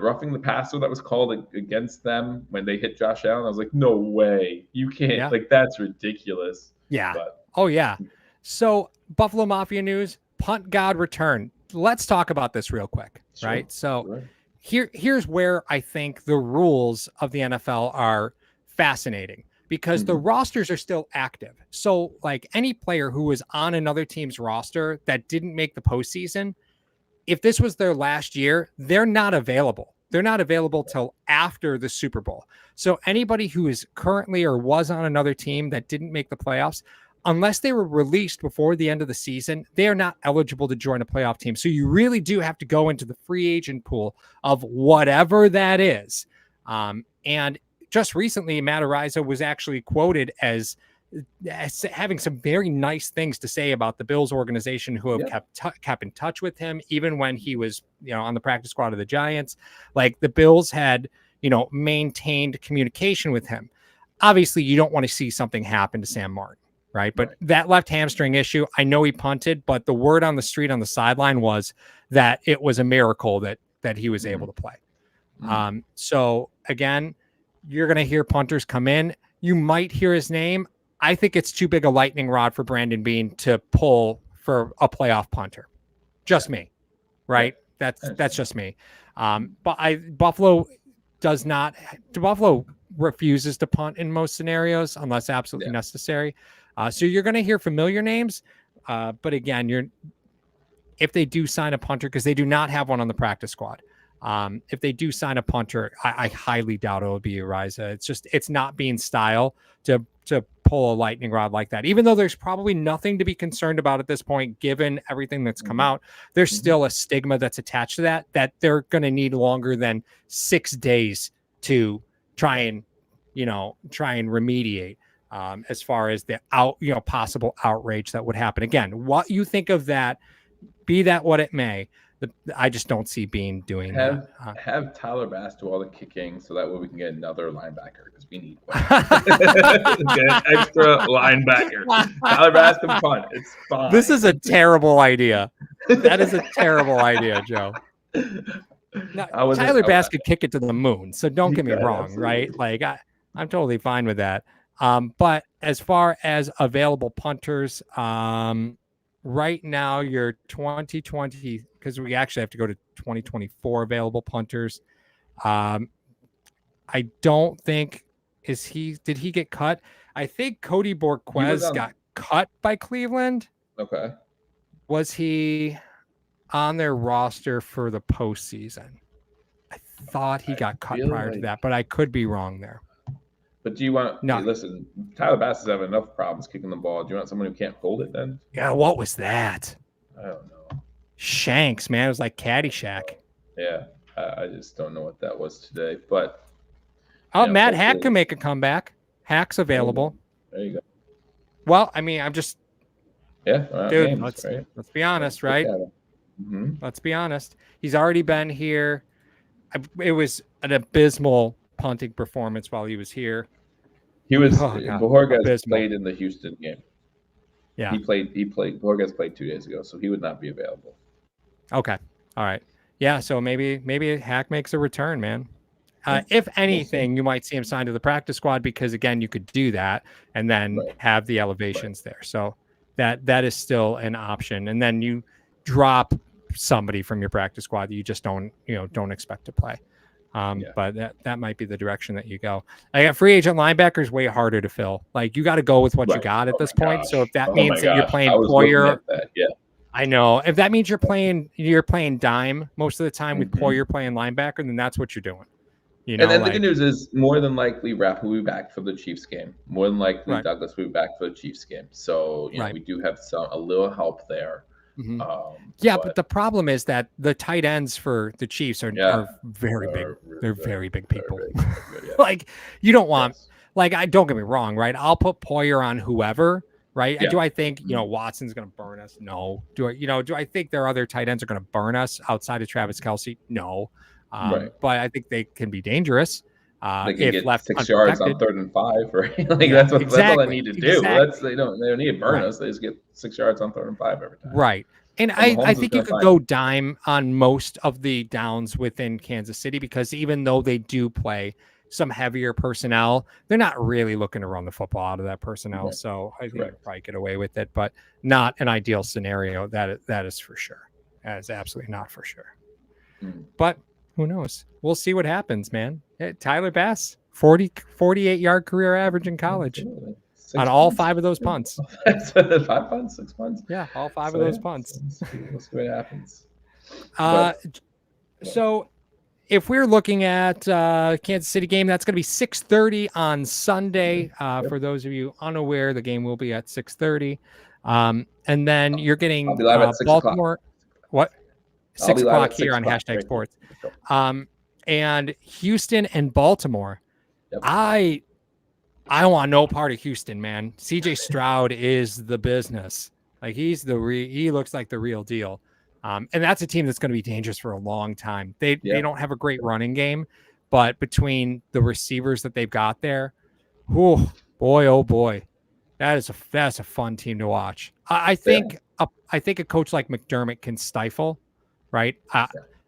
roughing the passer that was called against them when they hit Josh Allen. I was like, no way. You can't. Like, that's ridiculous. Yeah. Oh, yeah. So Buffalo Mafia news, punt god return. Let's talk about this real quick, right? So here's where I think the rules of the NFL are fascinating, because the rosters are still active. So like any player who was on another team's roster that didn't make the postseason, if this was their last year, they're not available. They're not available till after the Super Bowl. So anybody who is currently or was on another team that didn't make the playoffs, unless they were released before the end of the season, they are not eligible to join a playoff team. So you really do have to go into the free agent pool of whatever that is. And just recently, Matt Araiza was actually quoted as having some very nice things to say about the Bills organization, who have kept in touch with him, even when he was, on the practice squad of the Giants. Like, the Bills had, maintained communication with him. Obviously, you don't want to see something happen to Sam Martin. Right. But that left hamstring issue, I know he punted, but the word on the street on the sideline was that it was a miracle that he was able to play. So again, you're going to hear punters come in. You might hear his name. I think it's too big a lightning rod for Brandon Beane to pull for a playoff punter. Just me. Right. That's just me. But Buffalo refuses to punt in most scenarios unless absolutely necessary. So you're going to hear familiar names, but again, if they do sign a punter, because they do not have one on the practice squad. If they do sign a punter, I highly doubt it will be Araiza. It's not Beane's style to pull a lightning rod like that. Even though there's probably nothing to be concerned about at this point, given everything that's come out, there's still a stigma that's attached to that they're going to need longer than 6 days to try and remediate. As far as the possible outrage that would happen. Again, what you think of that, be that what it may, I just don't see Beane doing that. Have Tyler Bass do all the kicking, so that way we can get another linebacker, because we need one. Get an extra linebacker. Tyler Bass can punt. It's fine. This is a terrible idea. That is a terrible idea, Joe. Now, Tyler Bass could kick it to the moon, so don't get me wrong, absolutely. Right? Like, I'm totally fine with that. But as far as available punters, right now you're 2020, because we actually have to go to 2024 available punters. I don't think did he get cut? I think Cody Borquez got cut by Cleveland. Okay. Was he on their roster for the postseason? I thought he got cut prior to that, but I could be wrong there. But do you want listen, Tyler Bass is having enough problems kicking the ball. Do you want someone who can't hold it then? Yeah, what was that? I don't know. Shanks, man. It was like Caddyshack. Yeah, I just don't know what that was today. But Matt Hack can make a comeback. Hack's available. There you go. Well, I mean, I'm just dude, games, let's be honest, right? Let's be honest. He's already been here. It was an abysmal punting performance while he was here. He was Borquez played in the Houston game. Yeah. He played Borquez played 2 days ago, so he would not be available. Okay. All right. Yeah, so maybe Hack makes a return, man. If anything, you might see him signed to the practice squad, because again, you could do that and then have the elevations there. So that is still an option. And then you drop somebody from your practice squad that you just don't expect to play. But that might be the direction that you go. I got free agent linebackers way harder to fill. Like you got to go with what you got at this point. So if that means that you're playing Poyer, I know if that means you're playing dime most of the time with Poyer playing linebacker, then that's what you're doing. And then the good news is more than likely Rapp will be back for the Chiefs game. More than likely Douglas will be back for the Chiefs game. So you know, we do have a little help there. But the problem is that the tight ends for the Chiefs are very big. They're very big people. Like you don't want I don't get me wrong, right? I'll put Poyer on whoever, right? Yeah. Do I think Watson's going to burn us? No. Do I think their other tight ends are going to burn us outside of Travis Kelce? No. But I think they can be dangerous. They can get left 6 yards on 3rd and 5, right? That's all they need to do. They don't need to burn us. They just get 6 yards on 3rd and 5 every time. Right. And I think you could go dime on most of the downs within Kansas City because even though they do play some heavier personnel, they're not really looking to run the football out of that personnel. Right. So I think you'll probably get away with it, but not an ideal scenario. That is for sure. That is absolutely not for sure. But who knows? We'll see what happens, man. Hey, Tyler Bass, 48-yard career average in college on all 5 of those punts. 5 punts, 6 punts. Yeah, all 5 of those punts. We'll see what happens. So if we're looking at Kansas City game, that's going to be 6:30 on Sunday. For those of you unaware, the game will be at 6:30. And then you're getting Baltimore. What? 6 o'clock here on Hashtag Sports. And Houston and Baltimore. I want no part of Houston, man. CJ Stroud is the business. Like he looks like the real deal. And that's a team that's going to be dangerous for a long time. They don't have a great running game, but between the receivers that they've got there, oh boy, that's a fun team to watch. I think a coach like McDermott can stifle, right?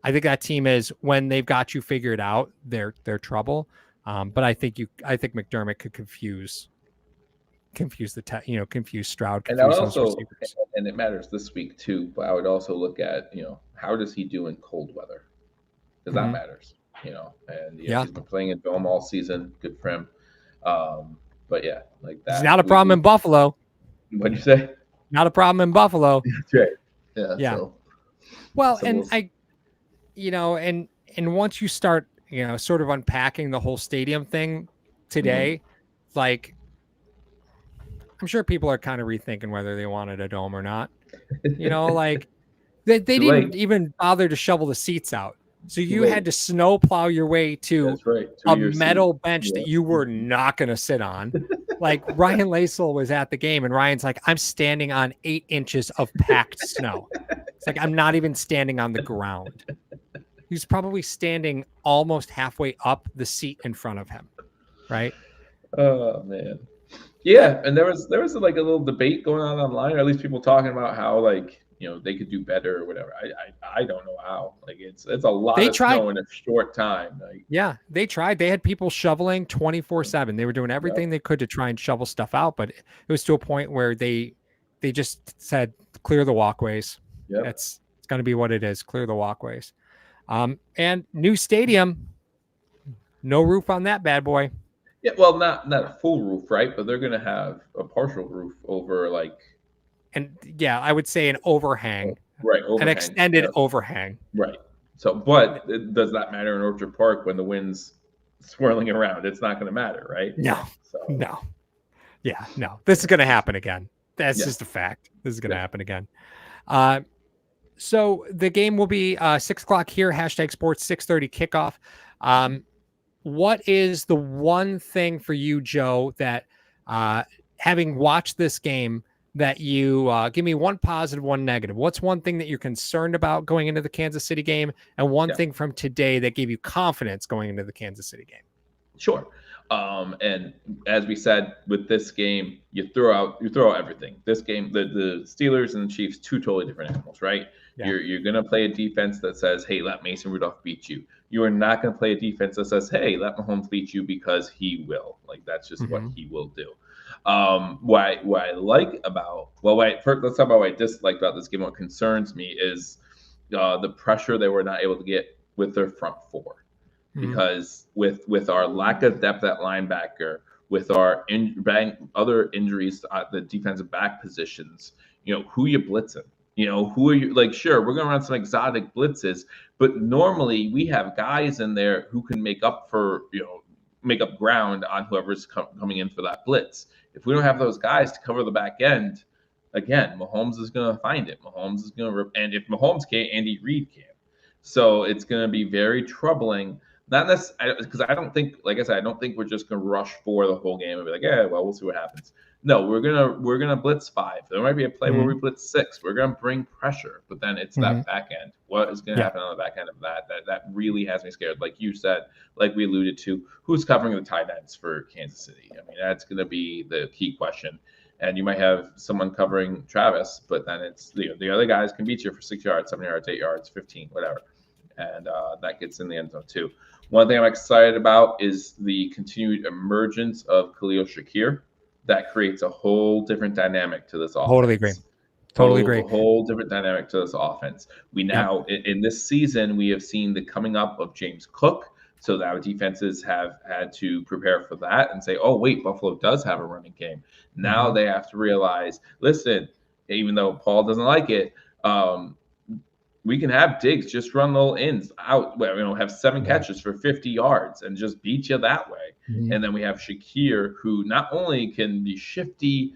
I think that team is, when they've got you figured out, they're trouble. But I think McDermott could confuse Stroud. And I would also, and it matters this week too, but I would also look at, how does he do in cold weather? Because that matters, and he's been playing in dome all season. Good for him. But yeah, like that. It's not a problem in Buffalo. What'd you say? Not a problem in Buffalo. That's right. Yeah. So, and once you start, sort of unpacking the whole stadium thing today, like, I'm sure people are kind of rethinking whether they wanted a dome or not. Like they didn't even bother to shovel the seats out. So you had to snow plow your way to a metal bench that you were not going to sit on. Like Ryan Lasel was at the game and Ryan's like, I'm standing on 8 inches of packed snow. It's like, I'm not even standing on the ground. He's probably standing almost halfway up the seat in front of him. Right. Oh man. Yeah. And there was like a little debate going on online, or at least people talking about how they could do better or whatever. I don't know how. Like it's a lot of snow in a short time. They tried. They had people shoveling 24/7. They were doing everything they could to try and shovel stuff out, but it was to a point where they just said, clear the walkways. Yep. It's going to be what it is. Clear the walkways. And new stadium, no roof on that bad boy. Yeah, well, not a full roof, right? But they're going to have a partial roof over I would say an overhang. Right. An extended overhang. Right. So, but does that matter in Orchard Park when the wind's swirling around? It's not going to matter, right? No. Yeah, no. This is going to happen again. That's just a fact. This is going to happen again. So the game will be 6 o'clock here, Hashtag Sports, 6:30 kickoff. What is the one thing for you, Joe, that having watched this game, that you give me one positive, one negative? What's one thing that you're concerned about going into the Kansas City game, and one thing from today that gave you confidence going into the Kansas City game? Sure. And as we said, with this game, you throw out everything. This game, the Steelers and the Chiefs, 2 totally different animals, right? Yeah. You're going to play a defense that says, hey, let Mason Rudolph beat you. You are not going to play a defense that says, hey, let Mahomes beat you, because he will. Like, that's just what he will do. What I like about first let's talk about what I dislike about this game. What concerns me is the pressure they were not able to get with their front four, because with our lack of depth at linebacker, with our other injuries at the defensive back positions, who you blitzing? Who are you? Like, sure, we're going to run some exotic blitzes, but normally we have guys in there who can make up ground on whoever's coming in for that blitz. If we don't have those guys to cover the back end, again, Mahomes is going to find it. Mahomes is going to, and if Mahomes can't, Andy Reid can't. So it's going to be very troubling. Not necessarily because I don't think, like I said, I don't think we're just going to rush for the whole game and be like, yeah, well, we'll see what happens. No, we're gonna blitz 5. There might be a play where we blitz 6. We're gonna bring pressure, but then it's that back end. What is gonna happen on the back end of that really has me scared. Like you said, like we alluded to, who's covering the tight ends for Kansas City? I mean, that's gonna be the key question. And you might have someone covering Travis, but then it's the other guys can beat you for 6 yards, 7 yards, 8 yards, 15, whatever, and that gets in the end zone too. One thing I'm excited about is the continued emergence of Khalil Shakir. That creates a whole different dynamic to this offense. Totally agree. A whole different dynamic to this offense. We now, in this season, we have seen the coming up of James Cook. So now defenses have had to prepare for that and say, oh, wait, Buffalo does have a running game. Now they have to realize, listen, even though Paul doesn't like it, we can have Diggs just run little ins out, have 7 catches for 50 yards and just beat you that way. And then we have Shakir, who not only can be shifty.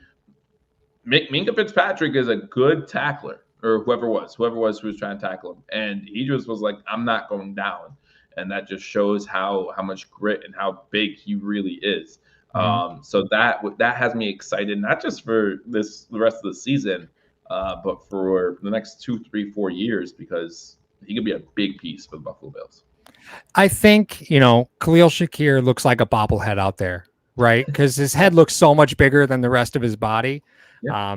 Minkah Fitzpatrick is a good tackler, or whoever was who was trying to tackle him. And he just was like, I'm not going down. And that just shows how much grit and how big he really is. So that has me excited, not just for the rest of the season, but for the next 2, 3, 4 years, because he could be a big piece for the Buffalo Bills. I think, Khalil Shakir looks like a bobblehead out there, right? Because his head looks so much bigger than the rest of his body. Yeah.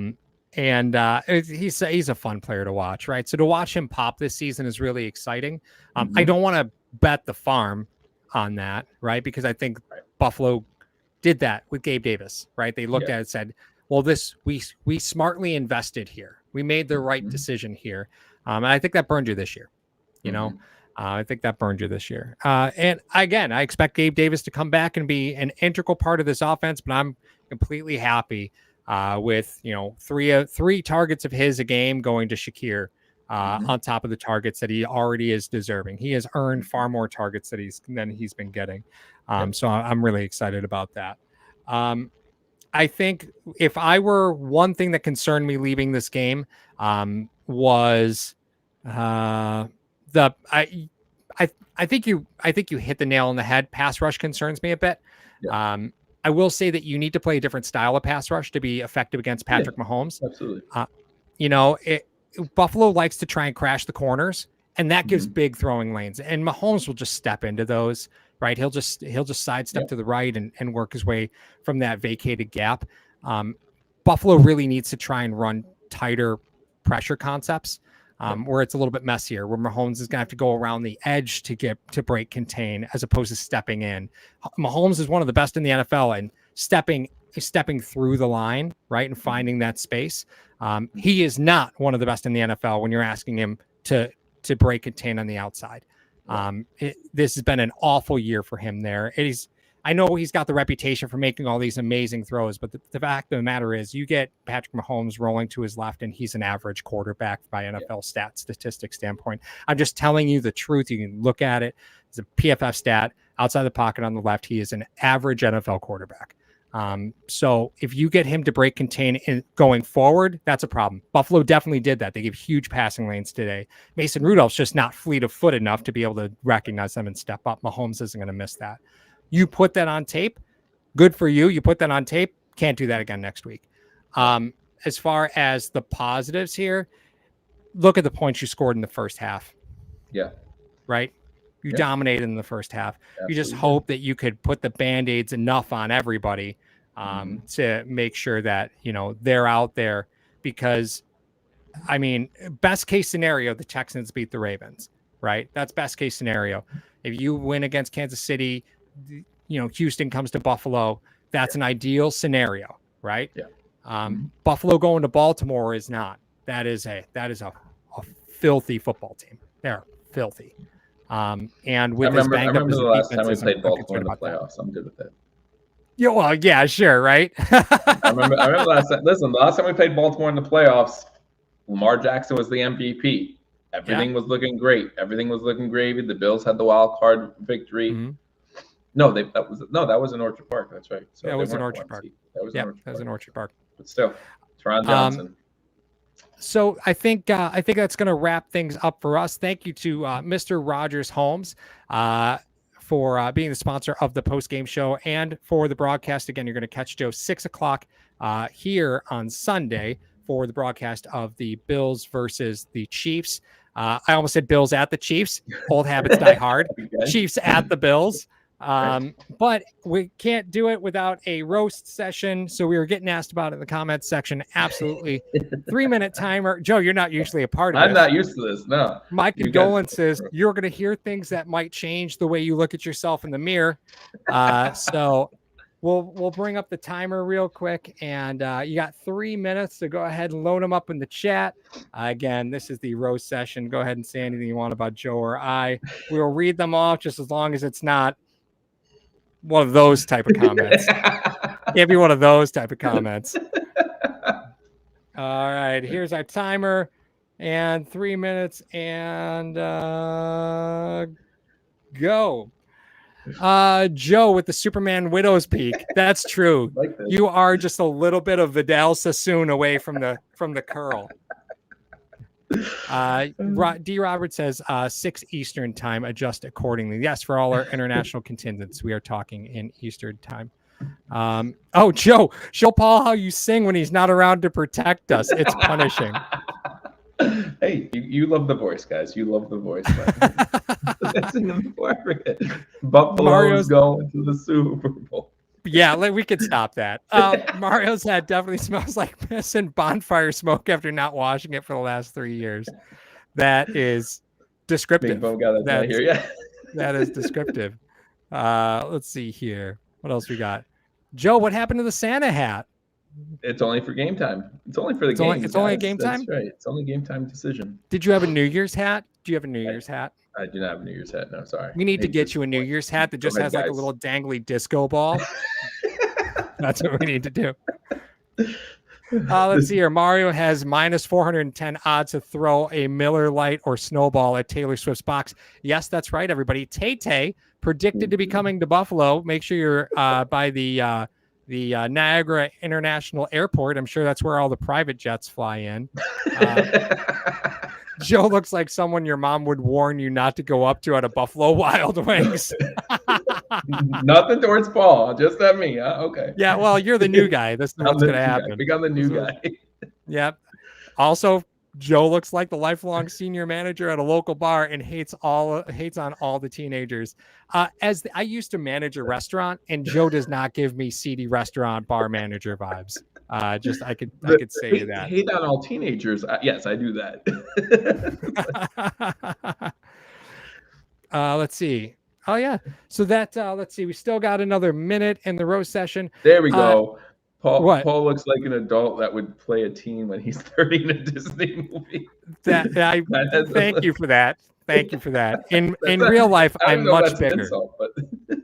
He's a fun player to watch, right? So to watch him pop this season is really exciting. I don't want to bet the farm on that, right? Because I think Buffalo did that with Gabe Davis, right? They looked at it and said, well, we smartly invested here. We made the right decision here. And I think that burned you this year, I think that burned you this year. And again, I expect Gabe Davis to come back and be an integral part of this offense, but I'm completely happy with, 3 targets of his a game going to Shakir on top of the targets that he already is deserving. He has earned far more targets than he's been getting. So I'm really excited about that. I think if I were one thing that concerned me leaving this game was I think you hit the nail on the head. Pass rush concerns me a bit. Yeah. I will say that you need to play a different style of pass rush to be effective against Patrick Mahomes. Absolutely. Buffalo likes to try and crash the corners, and that gives big throwing lanes. And Mahomes will just step into those, right? He'll just sidestep to the right and work his way from that vacated gap. Buffalo really needs to try and run tighter pressure concepts. Where it's a little bit messier, where Mahomes is going to have to go around the edge to break contain as opposed to stepping in. Mahomes is one of the best in the NFL and stepping through the line, right, and finding that space. He is not one of the best in the NFL when you're asking him to break contain on the outside. This has been an awful year for him there. I know he's got the reputation for making all these amazing throws, but the fact of the matter is you get Patrick Mahomes rolling to his left and he's an average quarterback by NFL statistics standpoint. I'm just telling you the truth. You can look at it. It's a PFF stat outside the pocket on the left. He is an average NFL quarterback. So if you get him to break contain going forward, that's a problem. Buffalo definitely did that. They gave huge passing lanes today. Mason Rudolph's just not fleet of foot enough to be able to recognize them and step up. Mahomes isn't going to miss that. You put that on tape, good for you. You put that on tape, can't do that again next week. As far as the positives here, look at the points you scored in the first half. Yeah. Right? You dominated in the first half. Absolutely. You just hope that you could put the Band-Aids enough on everybody to make sure that, they're out there because, best case scenario, the Texans beat the Ravens, right? That's best case scenario. If you win against Kansas City, Houston comes to Buffalo. That's an ideal scenario, right? Yeah. Buffalo going to Baltimore is not. That is a filthy football team. They're filthy. And with I remember as the a last time we defense, played I'm Baltimore in concerned the about that. playoffs. I'm good with that. Yeah, well, yeah, sure, right? I remember last time. Listen, the last time we played Baltimore in the playoffs, Lamar Jackson was the MVP. Everything was looking great. Everything was looking gravy. The Bills had the wild card victory. Mm-hmm. No, that was in Orchard Park. That's right. So that they was in weren't Orchard Park. seed. That was in Orchard Park. But still, Teron Johnson. So I think that's going to wrap things up for us. Thank you to Mr. Rogers Homes for being the sponsor of the post-game show and for the broadcast. Again, you're going to catch Joe 6:00 here on Sunday for the broadcast of the Bills versus the Chiefs. I almost said Bills at the Chiefs. Old habits die hard. Okay. Chiefs at the Bills. But we can't do it without a roast session. So we were getting asked about it in the comments section. Absolutely. 3-minute timer. Joe, you're not usually a part of it. I'm not used to this. No. My condolences. You're going to hear things that might change the way you look at yourself in the mirror. So we'll bring up the timer real quick, and you got 3 minutes to go ahead and load them up in the chat. Again, this is the roast session. Go ahead and say anything you want about Joe or I. We'll read them off just as long as it's not one of those type of comments. Can't be one of those type of comments. All right, here's our timer, and 3 minutes, and go. Joe with the Superman Widow's Peak. That's true. Like you are just a little bit of Vidal Sassoon away from the curl. D. Robert says 6 Eastern time. Adjust accordingly. Yes, for all our international contingents, we are talking in Eastern time. Joe, show Paul how you sing when he's not around to protect us. It's punishing. Hey, you love the voice, guys. You love the voice. Buffalo's going to the Super Bowl. Yeah, we could stop that. Mario's hat definitely smells like piss and bonfire smoke after not washing it for the last 3 years. That is descriptive. That is descriptive. Let's see here. What else we got? Joe, what happened to the Santa hat? It's only for game time. It's only for the game. It's only a game time? That's right. It's only game time decision. Did you have a New Year's hat? Do you have a New Year's hat? I do not have a New Year's hat. No, sorry. We need to get you a New Year's hat that just has like a little dangly disco ball. That's what we need to do. Let's see here. Mario has minus 410 odds to throw a Miller Lite or snowball at Taylor Swift's box. Yes, that's right, everybody. Tay-Tay predicted to be coming to Buffalo. Make sure you're by the Niagara International Airport. I'm sure that's where all the private jets fly in. Joe looks like someone your mom would warn you not to go up to at a Buffalo Wild Wings. Nothing towards Paul, just at me. Huh? Okay. Yeah, well, you're the new guy. This is what's going to happen. We got the new guy. Yep. Also, Joe looks like the lifelong senior manager at a local bar and hates on all the teenagers. I used to manage a restaurant, and Joe does not give me seedy restaurant bar manager vibes. I could say that. Hate on all teenagers. Yes, I do that. Let's see. Oh yeah. So that let's see. We still got another minute in the roast session. There we go. Paul looks like an adult that would play a teen when he's 30 in a Disney movie. Thank you for that. Thank you for that. In real life, I'm much bigger. Insult, but...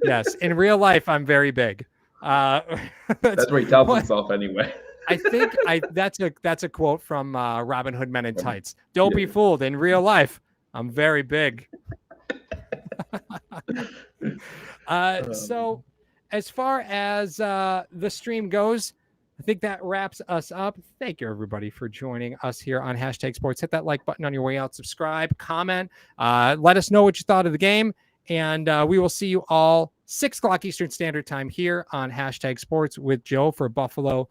Yes, in real life, I'm very big. That's where he tells himself anyway. I think that's a quote from Robin Hood Men in Tights. Don't be fooled. In real life, I'm very big. So as far as the stream goes, I think that wraps us up. Thank you, everybody, for joining us here on Hashtag Sports. Hit that like button on your way out. Subscribe, comment. Let us know what you thought of the game. And we will see you all 6 o'clock Eastern Standard Time here on Hashtag Sports with Joe for Buffalo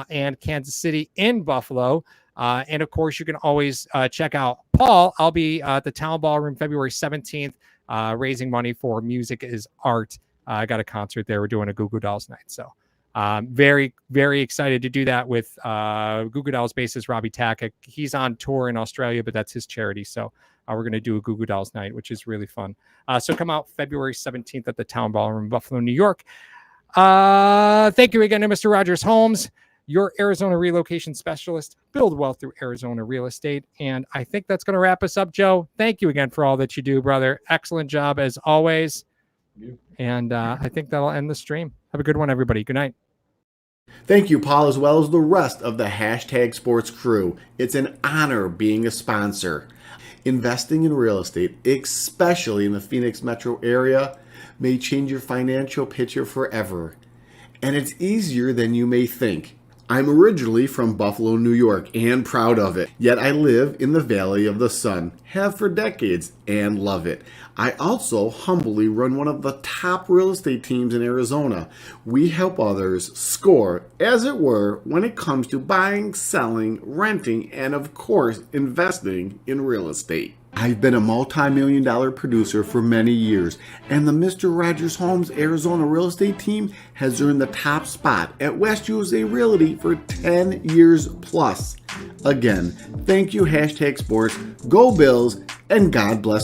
and Kansas City in Buffalo. And, of course, you can always check out Paul. I'll be at the Town Ballroom February 17th raising money for Music is Art. I got a concert there. We're doing a Goo Goo Dolls night. So very, very excited to do that with Goo Goo Dolls bassist Robbie Tackett. He's on tour in Australia, but that's his charity. So we're going to do a Goo Goo Dolls night, which is really fun. So come out February 17th at the Town Ballroom in Buffalo, New York. Thank you again to Mr. Rogers Holmes. your Arizona relocation specialist. Build wealth through Arizona real estate. And I think that's going to wrap us up, Joe. Thank you again for all that you do, brother. Excellent job as always. And I think that'll end the stream. Have a good one, everybody. Good night. Thank you, Paul, as well as the rest of the Hashtag Sports crew. It's an honor being a sponsor. Investing in real estate, especially in the Phoenix metro area, may change your financial picture forever. And it's easier than you may think. I'm originally from Buffalo, New York, and proud of it. Yet I live in the Valley of the Sun, have for decades, and love it. I also humbly run one of the top real estate teams in Arizona. We help others score, as it were, when it comes to buying, selling, renting, and of course, investing in real estate. I've been a multi-million-dollar producer for many years, and the Mr. Rogers Homes Arizona real estate team has earned the top spot at West USA Realty for 10 years plus. Again, thank you, Hashtag Sports, go Bills, and God bless